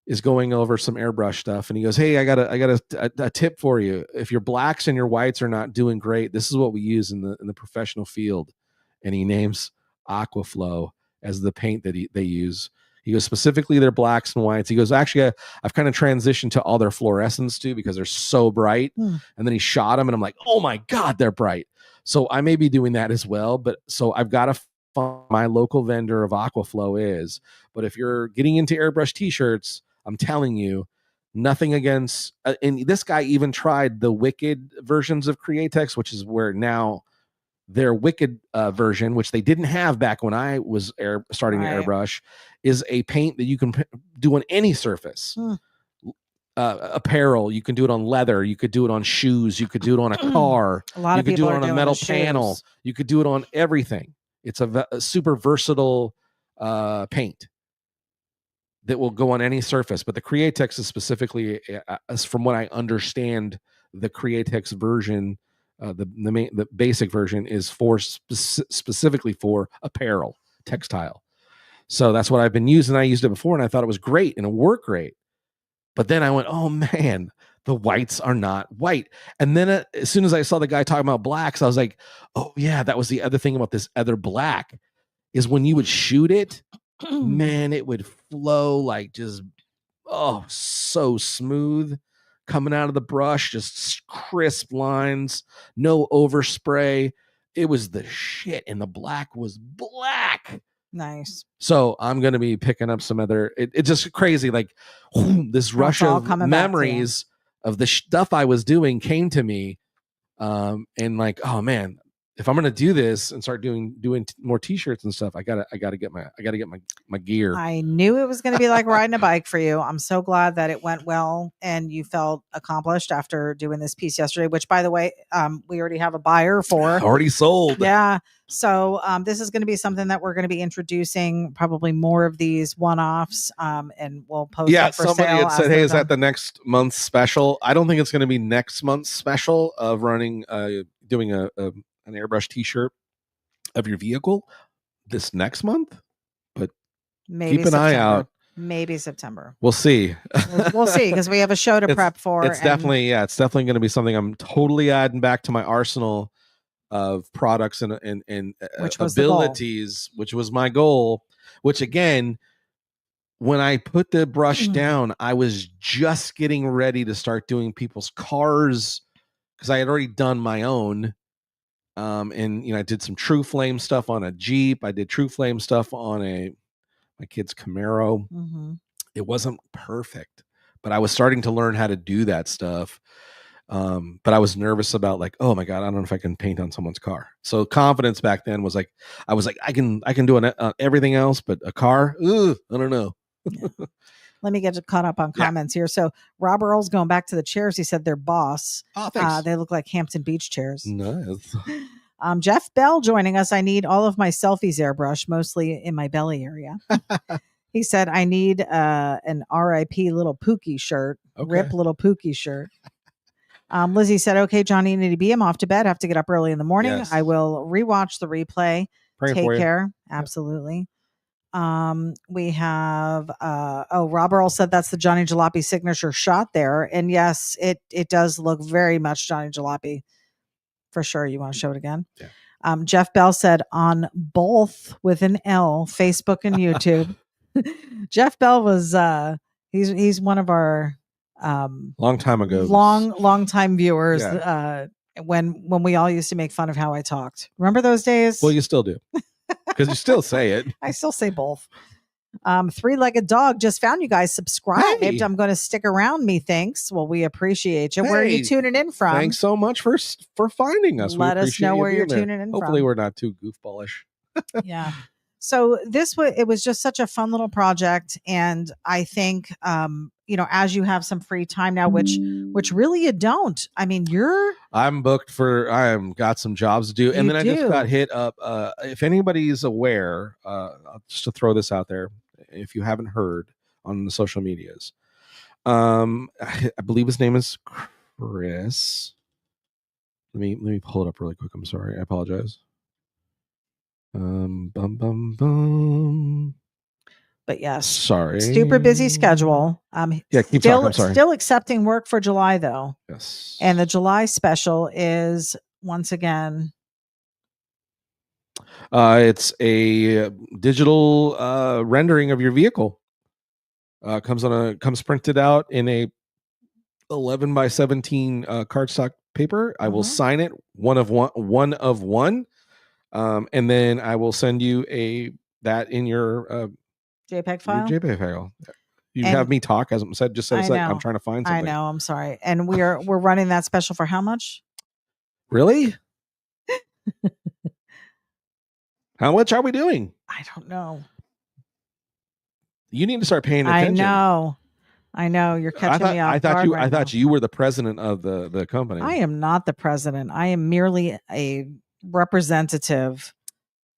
is going over some airbrush stuff. And he goes, hey, I got a tip for you. If your blacks and your whites are not doing great, this is what we use in the professional field. And he names Aquaflow as the paint that they use. He goes, specifically their blacks and whites. He goes, actually, I've kind of transitioned to all their fluorescents too because they're so bright. And then he shot them and I'm like, oh my God, they're bright. So I may be doing that as well. But so I've got to find my local vendor of Aquaflow is. But if you're getting into airbrush t-shirts, I'm telling you, nothing against, and this guy even tried the Wicked versions of Createx, which is where now their Wicked version, which they didn't have back when I was starting to airbrush, is a paint that you can do on any surface. Apparel, you can do it on leather, you could do it on shoes, you could do it on a car, you could do it on a metal panel, you could do it on everything. It's a super versatile paint that will go on any surface. But the Createx is specifically, from what I understand, the Createx version, the basic version is for specifically for apparel, textile. So that's what I've been using. I used it before and I thought it was great and it worked great. But then I went, oh man, the whites are not white. And then as soon as I saw the guy talking about blacks, I was like, oh yeah, that was the other thing about this other black is when you would shoot it, man, it would flow like just, so smooth coming out of the brush, just crisp lines, no overspray. It was the shit. And the black was black. Nice. So I'm going to be picking up some other, it's just crazy. Like this rush of memories of the stuff I was doing came to me. And like, oh man, if I'm going to do this and start doing more t-shirts and stuff, I gotta get my gear. I knew it was going to be like riding a bike for you. I'm so glad that it went well and you felt accomplished after doing this piece yesterday, which by the way, we already have a buyer for. Already sold. Yeah. So this is going to be something that we're going to be introducing, probably more of these one-offs, and we'll post up for somebody sale had said, hey, is that the next month's special? I don't think it's going to be next month's special of running, doing an airbrush t-shirt of your vehicle this next month, but maybe keep an eye out. Maybe September. We'll see. We'll see, because we have a show to prep for. It's definitely going to be something I'm totally adding back to my arsenal of products and abilities, which was my goal. Which again, when I put the brush down, I was just getting ready to start doing people's cars because I had already done my own. And I did some True Flame stuff on a Jeep. I did True Flame stuff on my kid's Camaro. It wasn't perfect, but I was starting to learn how to do that stuff. But I was nervous about like, oh my God, I don't know if I can paint on someone's car. So confidence back then was like, I was like, I can do everything else, but a car, I don't know. Yeah. Let me get caught up on comments here. So Rob Earl's going back to the chairs. He said they're Boss. Oh, thanks. They look like Hampton Beach chairs. Nice. Jeff Bell joining us. I need all of my selfies airbrush, mostly in my belly area. He said, I need an RIP little Pookie shirt. Okay. Rip little Pookie shirt. Lizzie said, okay, Johnny and ityB, I'm off to bed. I have to get up early in the morning. Yes. I will rewatch the replay. Take care. Absolutely. We have Rob Earl said that's the Johnny Jalopy signature shot there. And yes, it does look very much Johnny Jalopy for sure. You want to show it again? Yeah. Jeff Bell said on both with an L, Facebook and YouTube. Jeff Bell was he's one of our long time ago. long time viewers. Yeah. When we all used to make fun of how I talked. Remember those days? Well, you still do, because you still say it. I still say both. Three-legged dog just found you guys. Subscribed. Hey. I'm going to stick around. Methinks. Well, we appreciate you. Where are you Hey, tuning in from? Thanks so much for finding us. Let we us know appreciate where you you're being there. tuning in Hopefully from. we're not too goofballish. Yeah. So it was just such a fun little project, and I think as you have some free time now, which really you don't. I mean, I'm booked for. Got some jobs to do, and then I just got hit up. If anybody's aware, just to throw this out there, if you haven't heard on the social medias, I believe his name is Chris. Let me pull it up really quick. I'm sorry. I apologize. But yes, sorry. Super busy schedule. Yeah, keep talking. I'm sorry. Still accepting work for July though. Yes. And the July special is once again. It's a digital rendering of your vehicle. Comes printed out in a 11 by 17 cardstock paper. I will sign it one of one. And then I will send you that in your JPEG file. Your JPEG file. You have me talk, as I said. Just said a sec. I'm trying to find something. I know. I'm sorry. And we're running that special for how much? Really? How much are we doing? I don't know. You need to start paying attention. I know. You're catching me off I thought you were the president of the company. I am not the president. I am merely a representative.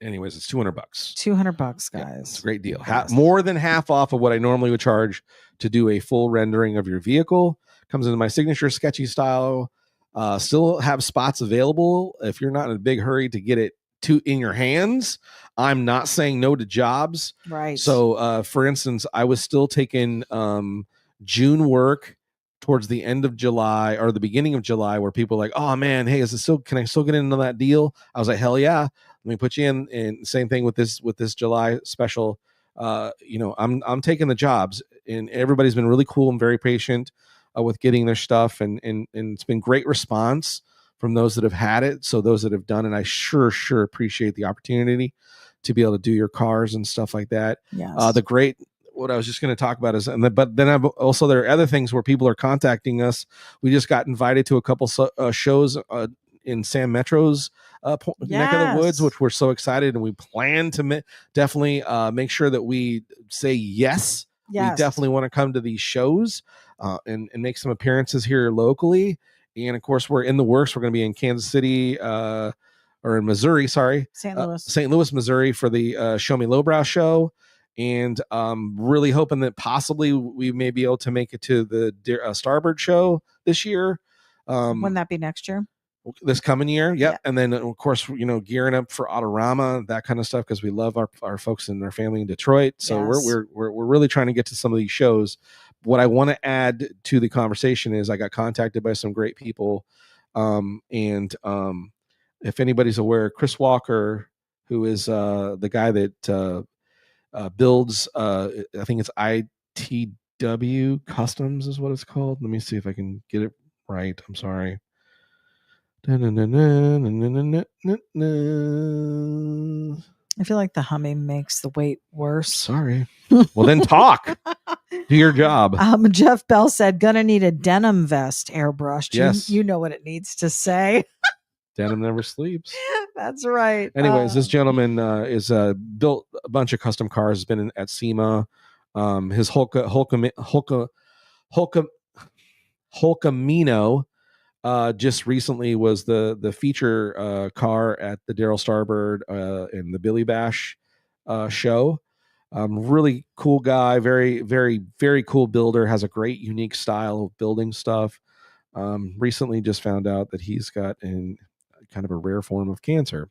Anyways, it's $200. $200, guys. Yeah, it's a great deal. More than half off of what I normally would charge to do a full rendering of your vehicle. Comes in my signature sketchy style. Still have spots available if you're not in a big hurry to get it in your hands. I'm not saying no to jobs. Right. So, for instance, I was still taking June work towards the end of July or the beginning of July, where people are like, "Oh man, hey, can I still get into that deal?" I was like, "Hell yeah, let me put you in." And same thing with this July special. I'm taking the jobs, and everybody's been really cool and very patient with getting their stuff, and it's been great response from those that have had it. So those that have done it, I sure appreciate the opportunity to be able to do your cars and stuff like that. Yes. What I was just going to talk about is, but then I've also, there are other things where people are contacting us. We just got invited to a couple shows in Sam Metro's neck of the woods, which we're so excited, and we plan to definitely make sure that we say yes. We definitely want to come to these shows and make some appearances here locally. And of course, we're in the works. We're going to be in Kansas City or in Missouri, St. Louis, Missouri for the Show Me Lowbrow show. And really hoping that possibly we may be able to make it to the Starboard show this year. Wouldn't that be next year? This coming year? Yep. Yeah. And then, of course, gearing up for Autorama, that kind of stuff, because we love our folks and their family in Detroit. So we're really trying to get to some of these shows. What I want to add to the conversation is I got contacted by some great people. If anybody's aware, Chris Walker, who is the guy that builds, I think it's ityB Customs is what it's called. Let me see if I can get it right. I'm sorry. I feel like the humming makes the wait worse. Sorry. Well, then talk. Do your job. Jeff Bell said, "Gonna need a denim vest airbrushed." Yes. You know what it needs to say. Denim never sleeps. That's right. Anyways, this gentleman is built a bunch of custom cars. Has been at SEMA. His Hulkamino just recently was the feature car at the Daryl Starbird and the Billy Bash show. Really cool guy, very, very, very cool builder, has a great unique style of building stuff. Recently just found out that he's got kind of a rare form of cancer.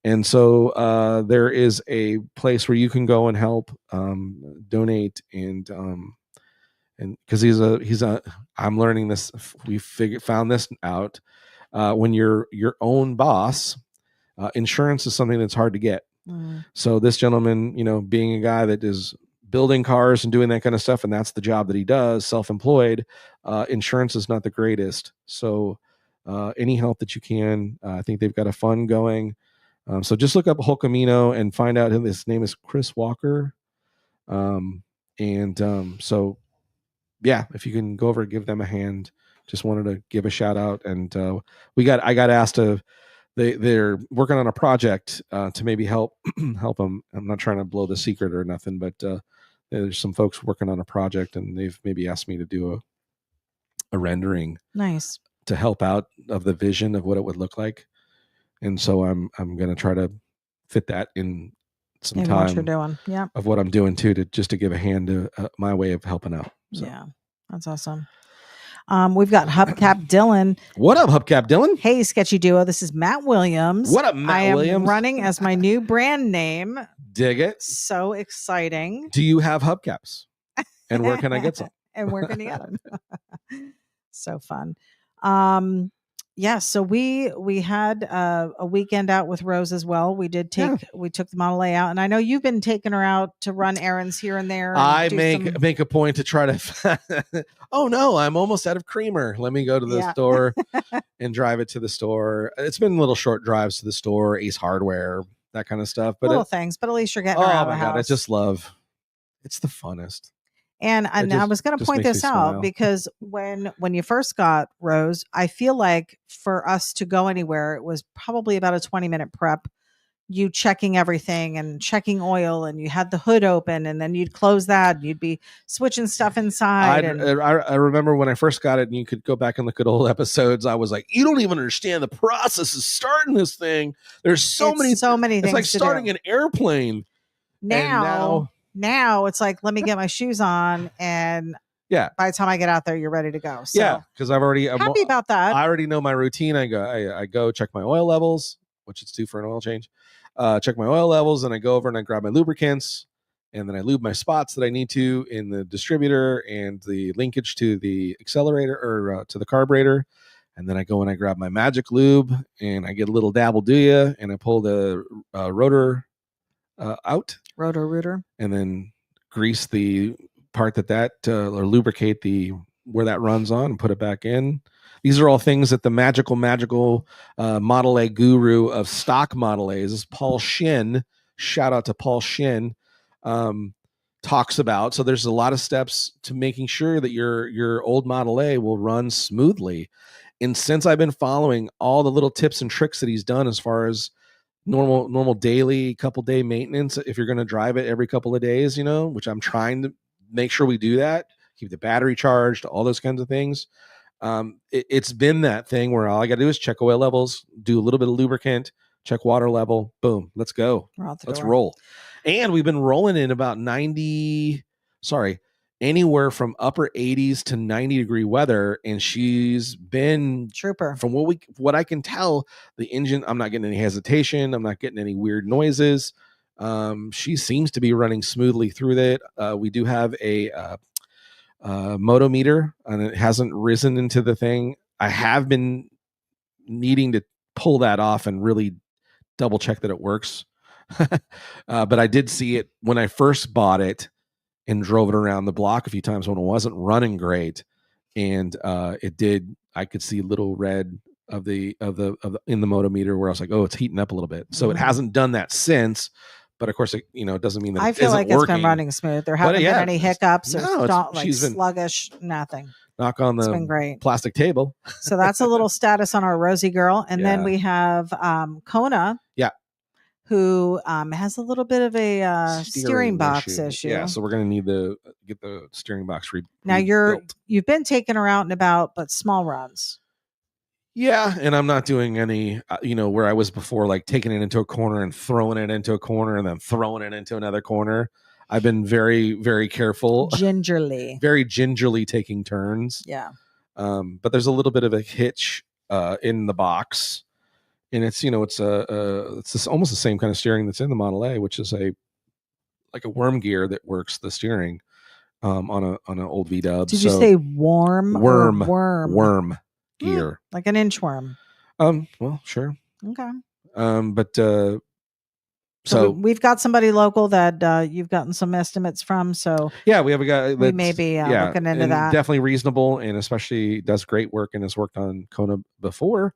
And so there is a place where you can go and help donate and because I'm learning this. We found this out. When you're your own boss, insurance is something that's hard to get. So this gentleman, being a guy that has building cars and doing that kind of stuff, and that's the job that he does, self-employed, insurance is not the greatest. So any help that you can, I think they've got a fund going. So just look up Whole Camino and find out who his name is, Chris Walker. So yeah, if you can go over and give them a hand, just wanted to give a shout out. And I got asked to, they're working on a project to maybe help them. I'm not trying to blow the secret or nothing, but there's some folks working on a project, and they've maybe asked me to do a rendering, nice, to help out of the vision of what it would look like. And so I'm going to try to fit that in some time what you're doing. Yeah, of what I'm doing too, to give a hand to my way of helping out. So. Yeah, that's awesome. We've got Hubcap Dylan. What up, Hubcap Dylan? Hey, Sketchy Duo. This is Matt Williams. What up, Matt Williams? I am running as my new brand name. Dig it. So exciting. Do you have hubcaps? And where can I get some? And where can you get them? So fun. Yeah, so we had a weekend out with Rose as well. We took the Model A out, and I know you've been taking her out to run errands here and there. I make a point to try to. Oh no, I'm almost out of creamer. Let me go to the store and drive it to the store. It's been little short drives to the store, Ace Hardware, that kind of stuff. But little things, but at least you're getting her out of the house. I just love. It's the funnest. And I was going to point this out because when you first got Rose, I feel like for us to go anywhere, it was probably about a 20-minute prep. You checking everything and checking oil, and you had the hood open, and then you'd close that, and you'd be switching stuff inside. I remember when I first got it, and you could go back and look at old episodes. I was like, you don't even understand the process of starting this thing. There's so many things. It's like starting an airplane. Now it's like, let me get my shoes on, and by the time I get out there, you're ready to go. So because I'm happy about that. I already know my routine. I go check my oil levels, which it's due for an oil change. Check my oil levels, and I go over and I grab my lubricants, and then I lube my spots that I need to in the distributor and the linkage to the accelerator or to the carburetor. And then I go and I grab my magic lube, and I get a little dabble do ya, and I pull the rotor out, rotor, and then grease the part or lubricate where that runs on, and put it back in. These are all things that the magical Model A guru of stock Model A's, this is Paul Shin. Shout out to Paul Shin. Talks about. So there's a lot of steps to making sure that your old Model A will run smoothly. And since I've been following all the little tips and tricks that he's done as far as normal daily couple day maintenance, if you're going to drive it every couple of days, which I'm trying to make sure we do that, keep the battery charged, all those kinds of things. It's been that thing where all I got to do is check oil levels, do a little bit of lubricant, check water level, boom, let's go. Let's roll. And we've been rolling in about anywhere from upper 80s to 90 degree weather, and she's been trooper. From what I can tell, the engine, I'm not getting any hesitation, I'm not getting any weird noises. She seems to be running smoothly through it. We do have a motometer, and it hasn't risen into the thing. I have been needing to pull that off and really double check that it works. But I did see it when I first bought it and drove it around the block a few times when it wasn't running great, and I could see little red of the in the motometer where I was like, oh, it's heating up a little bit. So it hasn't done that since, but of course it doesn't mean that I feel like it's been running smooth. There haven't been any hiccups or sluggish, nothing. Knock on the plastic table. So that's a little status on our Rosie girl, and then we have Kona. Yeah. Who has a little bit of a steering box issue. Yeah, so we're going to need to get the steering box Now you've been taking her out and about, but small runs. Yeah, and I'm not doing any, where I was before, like taking it into a corner and throwing it into a corner and then throwing it into another corner. I've been very, very careful. Very gingerly taking turns. Yeah. But there's a little bit of a hitch in the box. And it's it's almost the same kind of steering that's in the Model A, which is like a worm gear that works the steering on an old V-dub. Did you say worm gear? Like an inchworm. Well, sure. Okay. But So we've got somebody local that you've gotten some estimates from. So yeah, we have a guy we may be looking into that. Definitely reasonable, and especially does great work and has worked on Kona before.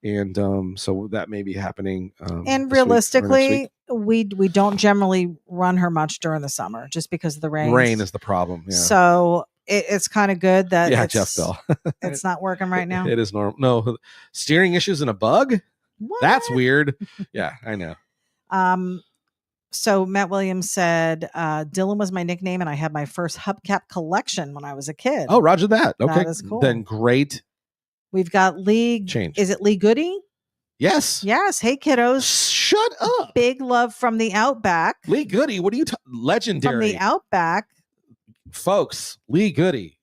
And so that may be happening. And realistically, we don't generally run her much during the summer just because of the rain. Rain is the problem. Yeah. So it's kind of good that Jeff Bell. It's not working right now. It is normal. No steering issues and a bug. What? That's weird. Yeah, I know. So Matt Williams said, Dylan was my nickname and I had my first hubcap collection when I was a kid. Oh, roger that. Okay. That is cool. Then great. We've got Lee. Change. Is it Lee Goody? Yes. Yes. Hey, kiddos. Shut up. Big love from the Outback. Lee Goody. What are you legendary? From the Outback. Folks, Lee Goody.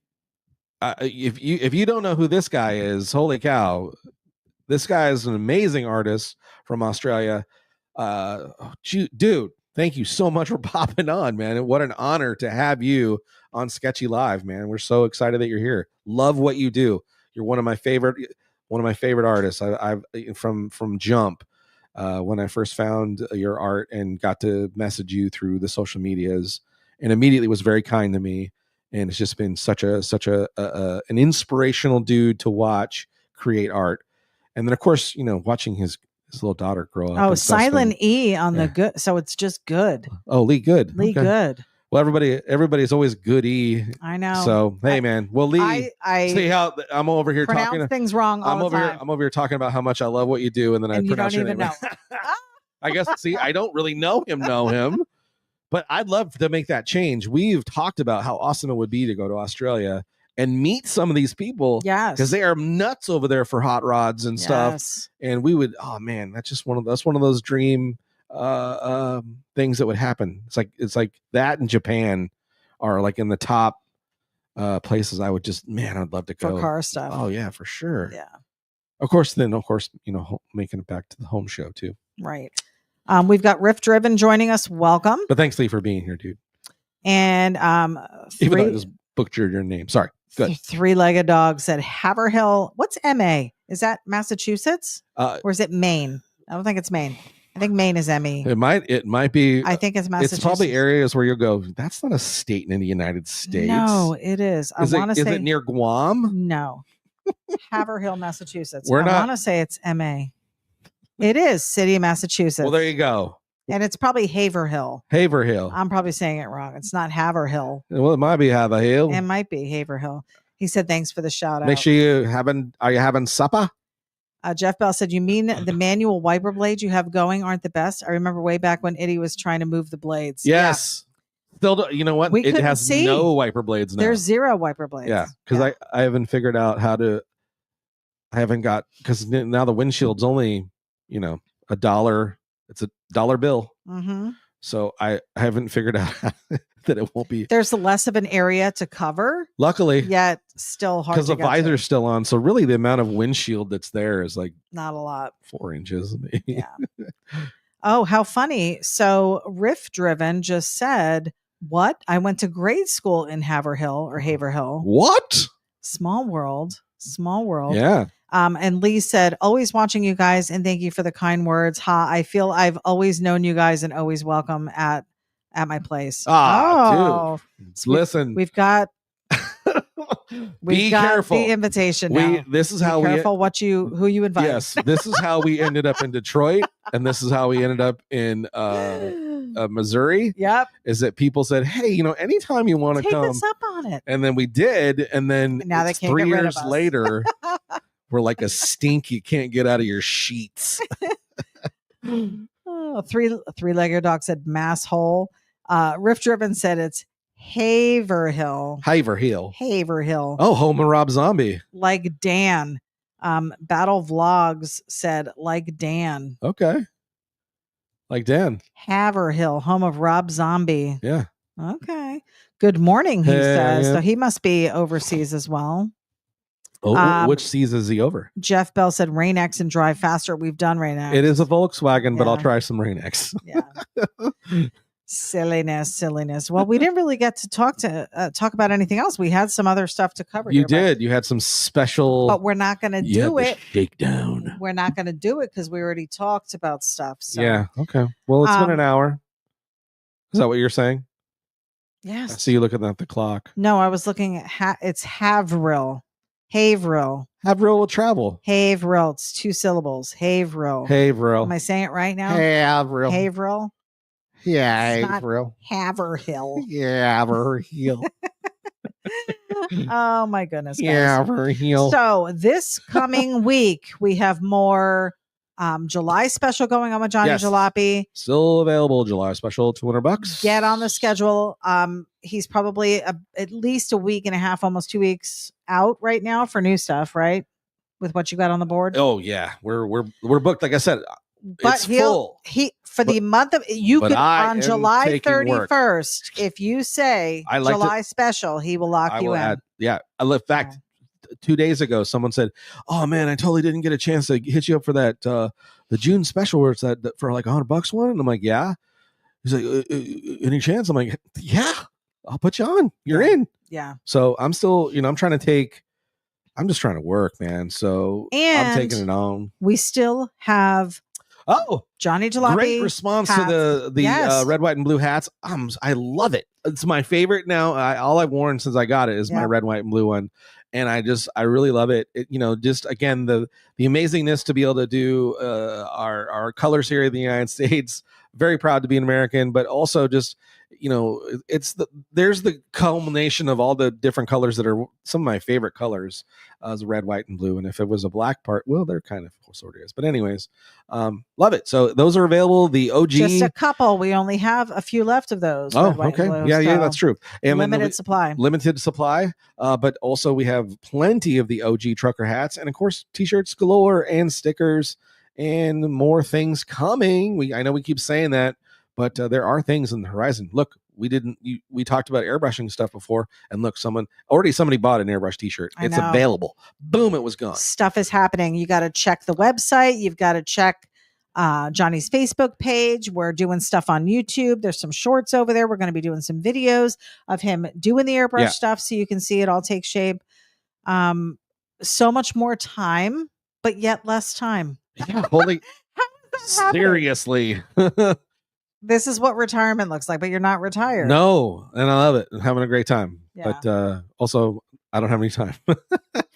If you don't know who this guy is, holy cow. This guy is an amazing artist from Australia. Dude, thank you so much for popping on, man. What an honor to have you on Sketchy Live, man. We're so excited that you're here. Love what you do. You're one of my favorite artists. I've from Jump. When I first found your art and got to message you through the social medias, and immediately was very kind to me. And it's just been such an inspirational dude to watch create art. And then of course, watching his little daughter grow up. Oh, silent E on the good. So it's just good. Oh, Lee Good. Lee Good. Well, everybody's always good E. I know. So hey, man. Well, Lee, I see how I'm over here talking things wrong all the time. I'm over here talking about how much I love what you do, and then I pronounce your name. Know. I guess. See, I don't really know him, but I'd love to make that change. We've talked about how awesome it would be to go to Australia and meet some of these people. Yes. Because they are nuts over there for hot rods and stuff. And we would, oh man, that's one of those dream things that would happen. It's like that in Japan are like in the top places I would I'd love to go. For car stuff. Oh yeah, for sure. Yeah. Of course, making it back to the home show too. Right. We've got Riff Driven joining us. Welcome. But thanks, Lee, for being here, dude. And even though I just butchered your name. Sorry. Good. Three-legged dog said Haverhill. What's MA? Is that Massachusetts? Or is it Maine? I don't think it's Maine. I think Maine is ME. It might be. I think it's Massachusetts. It's probably areas where you'll go, that's not a state in the United States. No, it is. I want to say. Is it near Guam? No. Haverhill, Massachusetts. I want to say it's MA. It is City of Massachusetts. Well, there you go. And it's probably Haverhill. Haverhill. I'm probably saying it wrong. It's not Haverhill. Well, it might be Haverhill. It might be Haverhill. He said, thanks for the shout out. Make sure are you having supper? Jeff Bell said, you mean the manual wiper blades you have going aren't the best? I remember way back when Itty was trying to move the blades. Yes. Yeah. Still, you know what? It has no wiper blades now. There's 0 wiper blades. Yeah. Because I haven't figured out how to, because now the windshield's only, $1. It's $1 bill. Mm-hmm. So I haven't figured out that it won't be. There's less of an area to cover. Luckily. Yet still hard because the visor's still on. So really the amount of windshield that's there is like not a lot. 4 inches. Maybe. Yeah. Oh, how funny. So Riff Driven just said, what? I went to grade school in Haverhill. What? Small world. Yeah. And Lee said, always watching you guys and thank you for the kind words. I feel I've always known you guys and always welcome at my place. Dude. Listen. We've got be careful. The invitation now. This is how careful who you invite. Yes. This is how we ended up in Detroit. And this is how we ended up in Missouri. Yep. Is that people said, hey, anytime you want to come. Take us up on it. And then we did. And then now they can't 3 get rid years of us. later. We're like a stink you can't get out of your sheets. Oh, three-legged dog said mass hole. Riff Driven said it's Haverhill. Oh, home of Rob Zombie. Like Dan. Battle Vlogs said like Dan. Okay. Like Dan. Haverhill, home of Rob Zombie. Yeah. Okay. Good morning, he says. Yeah. So he must be overseas as well. Oh, which seas is he over? Jeff Bell said Rain-X and drive faster. We've done Rain-X. It is a Volkswagen, but I'll try some Rain-X. Yeah. Silliness. Well, we didn't really get to talk about anything else. We had some other stuff to cover. You here, did. You had some special. but we're not going to do it. Shakedown. We're not going to do it because we already talked about stuff. So. Yeah. Okay. Well, it's been an hour. Is that what you're saying? Yes. I see you looking at the clock. No, I was looking at it's Haverhill. Haverhill will travel. Haverhill. It's 2 syllables. Haverhill. Haverhill. Am I saying it right now? Haverhill. Haverhill. Yeah, Haverhill. Haverhill. Yeah, Haverhill. Oh my goodness. Guys. Yeah, Haverhill. So this coming week we have more July special going on with Johnny Jalopy. Still available. July special, $200. Get on the schedule. He's probably at least a week and a half, almost 2 weeks out right now for new stuff, right? With what you got on the board. Oh yeah, we're booked. Like I said, but it's full. The month of on July 31st. If you say July special, he will lock you in. In fact, 2 days ago, someone said, "Oh man, I totally didn't get a chance to hit you up for that the June special where it's that for like $100 one." And I'm like, "Yeah." He's like, "Any chance?" I'm like, "Yeah, I'll put you on. You're in." Yeah. So I'm still, I'm just trying to work, man. So I'm taking it on. We still have Johnny Jalopy. Great response hats. to the red, white, and blue hats. I love it. It's my favorite now. All I've worn since I got it is my red, white, and blue one. And I really love it. Just again, the amazingness to be able to do our colors here in the United States. Very proud to be an American, but also just, there's the culmination of all the different colors that are some of my favorite colors, is red, white, and blue. And if it was a black part, well, they're kind of sort of is. But anyways, love it. So those are available. The OG, just a couple. We only have a few left of those. Oh, okay. Yeah, that's true. And limited supply. But also we have plenty of the OG trucker hats, and of course t-shirts galore and stickers and more things coming. I know we keep saying that, but there are things in the horizon. Look, we talked about airbrushing stuff before, and look, somebody bought an airbrush t-shirt. It's available. Boom, it was gone. Stuff is happening. You got to check the website. You've got to check Johnny's Facebook page. We're doing stuff on YouTube. There's some shorts over there. We're going to be doing some videos of him doing the airbrush stuff, so you can see it all take shape. So much more time, but yet less time. Yeah, holy seriously. This is what retirement looks like, but you're not retired. No, and I love it. I'm having a great time. Yeah. But also, I don't have any time.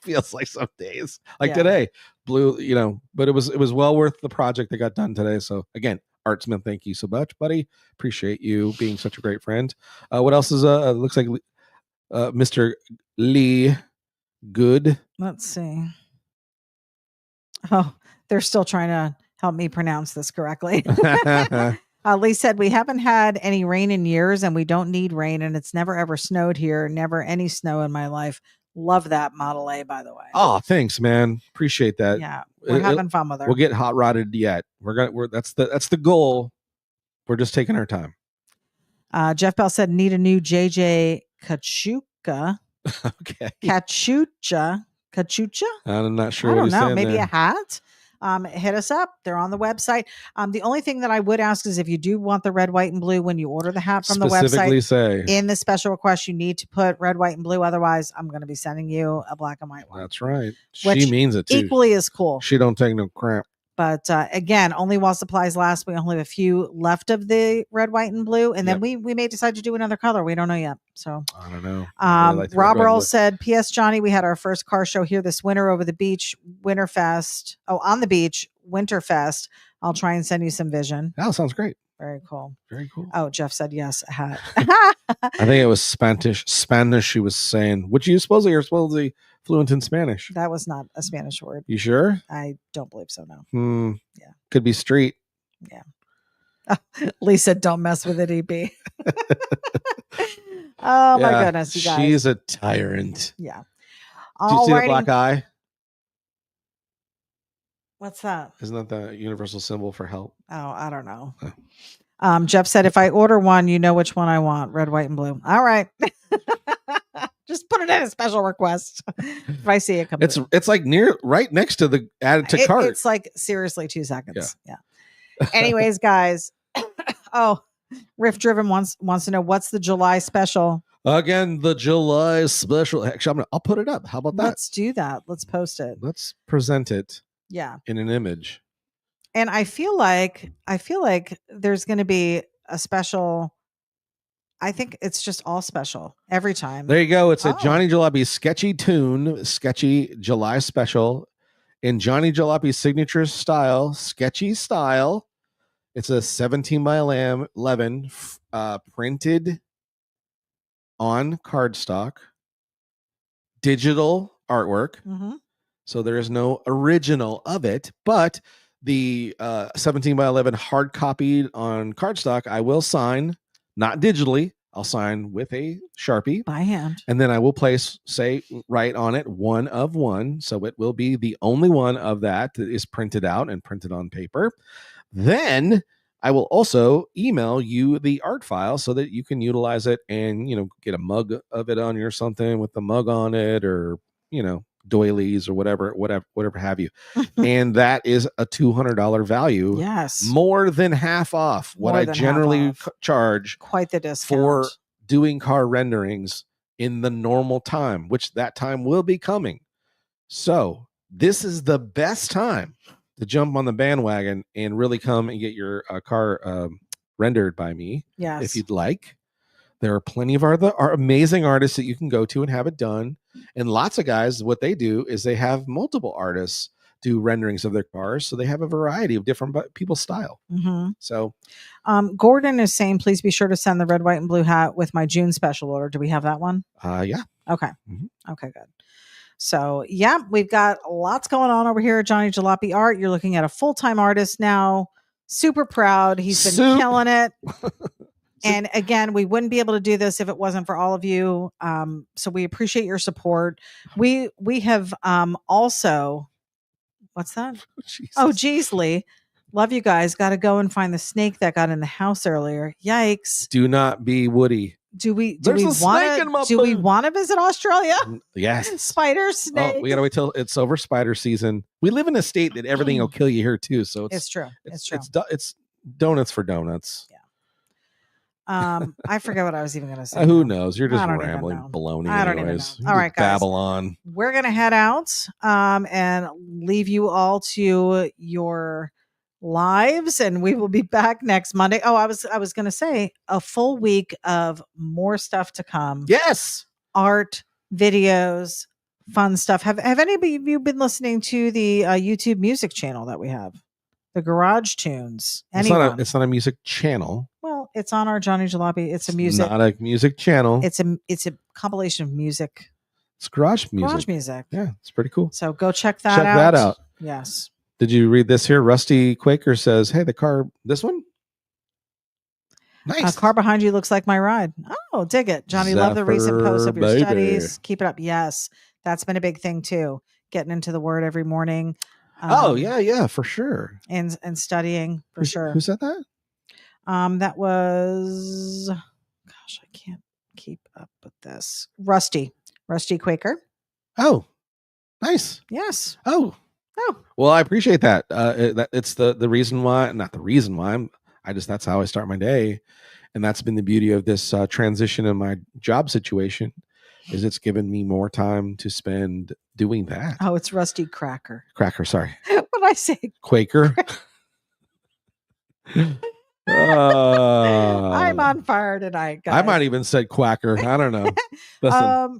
Feels like some days, like today, but it was well worth the project that got done today. So again, Artsman, thank you so much, buddy. Appreciate you being such a great friend. What else is looks like Mr. Lee Good. Let's see. Oh, they're still trying to help me pronounce this correctly. Lee said, we haven't had any rain in years and we don't need rain, and it's never ever snowed here. Never any snow in my life. Love that Model A, by the way. Oh, thanks, man. Appreciate that. Yeah, we're having fun with her. We'll get hot rodded yet. That's the goal. We're just taking our time. Jeff Bell said, need a new JJ Kachuka. Okay. Kachucha. I'm not sure. I don't know. Maybe a hat. Hit us up. They're on the website. The only thing that I would ask is if you do want the red, white, and blue when you order the hat from the website, in the special request, you need to put red, white, and blue. Otherwise, I'm going to be sending you a black and white one. That's right. She means it too. Equally as cool. She don't take no crap. But again, only while supplies last. We only have a few left of the red, white, and blue, and then we may decide to do another color. We don't know yet. So I don't know. Rob Earl said, "P.S. Johnny, we had our first car show here this winter over the beach, Winterfest. Oh, on the beach, Winterfest. I'll try and send you some vision." That sounds great. Very cool. Very cool. Oh, Jeff said yes, a hat. I think it was Spanish. She was saying, which you're supposedly fluent in Spanish. That was not a Spanish word. You sure? I don't believe so. No. Yeah. Could be street. Yeah. Lisa, don't mess with it, EB. Oh my goodness, you guys. She's a tyrant. Yeah. Do you see the black eye? What's that? Isn't that the universal symbol for help? Oh, I don't know. Jeff said, if I order one, you know which one I want. Red, white, and blue. All right. Just put it in a special request. If I see it come it's like right next to the added cart. It's like seriously 2 seconds. Yeah. Anyways, guys. Oh, Riff Driven wants to know what's the July special. Again, the July special. Actually, I'll put it up. How about that? Let's do that. Let's post it. Let's present it. Yeah. In an image. And I feel like there's going to be a special. I think it's just all special every time. There you go. It's a Johnny Jalopy Sketchy tune, Sketchy July special in Johnny Jalopy's signature style, Sketchy style. It's a 17 by 11 printed on cardstock, digital artwork. Mm-hmm. So there is no original of it, but the 17 by 11 hard copied on cardstock, I will sign, not digitally. I'll sign with a Sharpie by hand. And then I will write on it 1 of 1. So it will be the only one of that is printed out and printed on paper. Then I will also email you the art file so that you can utilize it and, get a mug of it on you or something with the mug on it, or, doilies or whatever have you. And that is a $200 value. Yes. More than half off what I generally charge. Quite the discount. For doing car renderings in the normal time, which that time will be coming. So this is the best time to jump on the bandwagon and really come and get your car rendered by me. Yes. If you'd like. There are plenty of our amazing artists that you can go to and have it done. And lots of guys, what they do is they have multiple artists do renderings of their cars. So they have a variety of different people's style. Mm-hmm. So Gordon is saying, please be sure to send the red, white, and blue hat with my June special order. Do we have that one? Yeah. Okay. Mm-hmm. Okay, good. So, yeah, we've got lots going on over here at Johnny Jalopy Art. You're looking at a full-time artist now. Super proud. He's been killing it. And again, we wouldn't be able to do this if it wasn't for all of you. So we appreciate your support. We have also, what's that? Jesus. Oh, geez, Lee. Love you guys. Got to go and find the snake that got in the house earlier. Yikes. Do not be Woody. Do we want to visit Australia? Yes. Spider, snake. Oh, we gotta wait till it's over spider season. We live in a state that everything will kill you here too. So it's true. It's true. It's donuts for donuts. Yeah. I forget what I was even going to say. Who knows? You're just rambling baloney. I don't even know. All right, guys. Babylon. We're going to head out and leave you all to your lives, and we will be back next Monday. Oh, I was going to say a full week of more stuff to come. Yes. Art, videos, fun stuff. Have any of you been listening to the YouTube music channel that we have? The Garage Tunes. It's not a music channel. Well, it's on our Johnny Jalopy. It's not a music channel. It's a compilation of music. It's garage music. Garage music. Yeah, it's pretty cool. So go check that out. Check that out. Yes. Did you read this here? Rusty Quaker says, "Hey, the car. This one. Nice. Car behind you looks like my ride. Oh, dig it, Johnny. Love the recent posts of your studies. Keep it up. Yes, that's been a big thing too. Getting into the Word every morning." Yeah, for sure. And studying for sure. Who said that? That was, gosh, I can't keep up with this. Rusty Quaker. Oh, nice. Yes. Oh. Well, I appreciate that. It's the reason why, not the reason why. That's how I start my day, and that's been the beauty of this transition in my job situation. Is it's given me more time to spend doing that. Oh, it's Rusty Cracker. Sorry. What did I say? Quaker. I'm on fire tonight, guys. I might even said quacker. I don't know.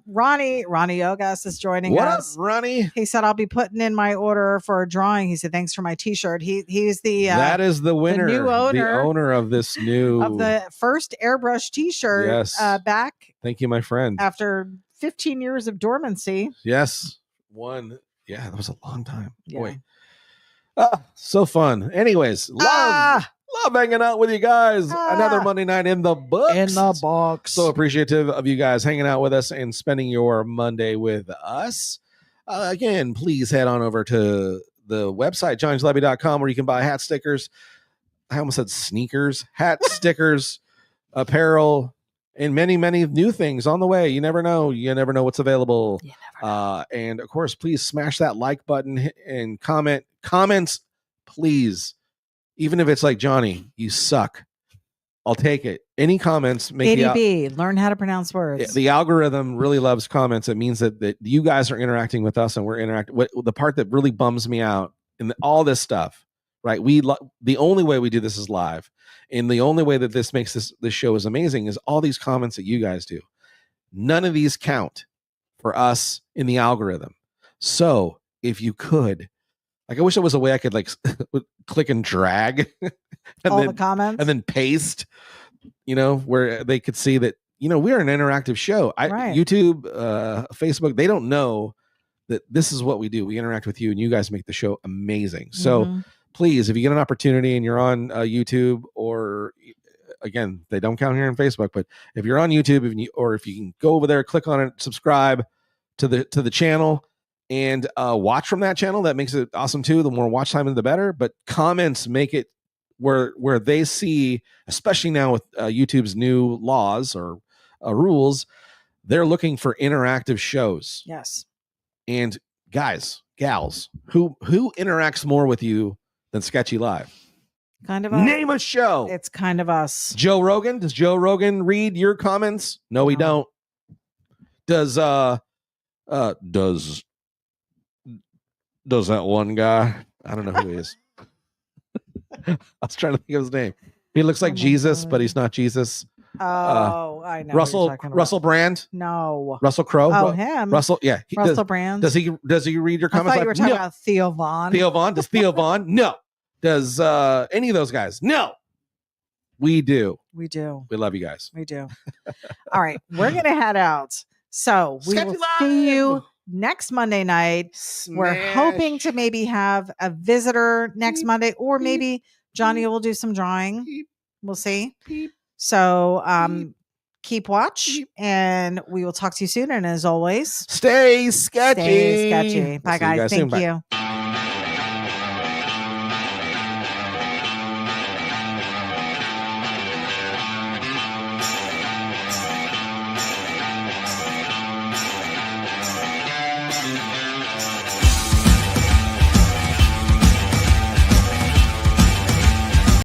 Ronnie Yogas is joining us. What up, Ronnie? He said, I'll be putting in my order for a drawing. He said, thanks for my t-shirt. He's the that is the winner, the new owner of this new of the first airbrush t-shirt. Yes. Back. Thank you, my friend. After 15 years of dormancy. Yes. Yeah, that was a long time. Yeah. Boy. So fun. Anyways, love hanging out with you guys. Another Monday night in the books. So appreciative of you guys hanging out with us and spending your Monday with us. Again, please head on over to the website, johnnyjalopy.com, where you can buy hat stickers. I almost said sneakers, hat stickers, apparel, and many, many new things on the way. You never know. You never know what's available. And of course, please smash that like button and comments, please. Even if it's like, Johnny, you suck. I'll take it. Any comments? Make ityB, learn how to pronounce words. The algorithm really loves comments. It means that you guys are interacting with us and we're interacting. The part that really bums me out in all this stuff, right? The only way we do this is live, and the only way that this makes this show is amazing is all these comments that you guys do. None of these count for us in the algorithm. So if you could, like, I wish there was a way I could like click and drag and all then, the comments and then paste, where they could see that, we're an interactive show. Right. YouTube, Facebook, they don't know that this is what we do. We interact with you and you guys make the show amazing. So please, if you get an opportunity and you're on YouTube, or again, they don't count here on Facebook, but if you're on YouTube, if you can go over there, click on it, subscribe to the channel, and watch from that channel. That makes it awesome too. The more watch time, the better. But comments make it where they see, especially now with YouTube's new laws or rules, they're looking for interactive shows. Yes. And guys, gals, who interacts more with you than Sketchy Live? Kind of us. Name a show. It's kind of us. Joe Rogan. Does Joe Rogan read your comments? No, we don't. Does that one guy? I don't know who he is. I was trying to think of his name. He looks like Jesus, but he's not Jesus. Oh, I know. Russell Brand? No. Russell Crowe? Oh, him. Russell, yeah. Russell Brand. Does he read your comments? I thought you were talking about Theo Vaughn. Theo Vaughn? Does Theo Vaughn? No. Does any of those guys? No. We do. We do. We love you guys. We do. All right. We're going to head out. So we will see you next Monday night. We're hoping to maybe have a visitor next Monday, or maybe Johnny will do some drawing. We'll see. So keep watch, and we will talk to you soon. And as always, stay sketchy. Stay sketchy. Bye, guys. Thank you.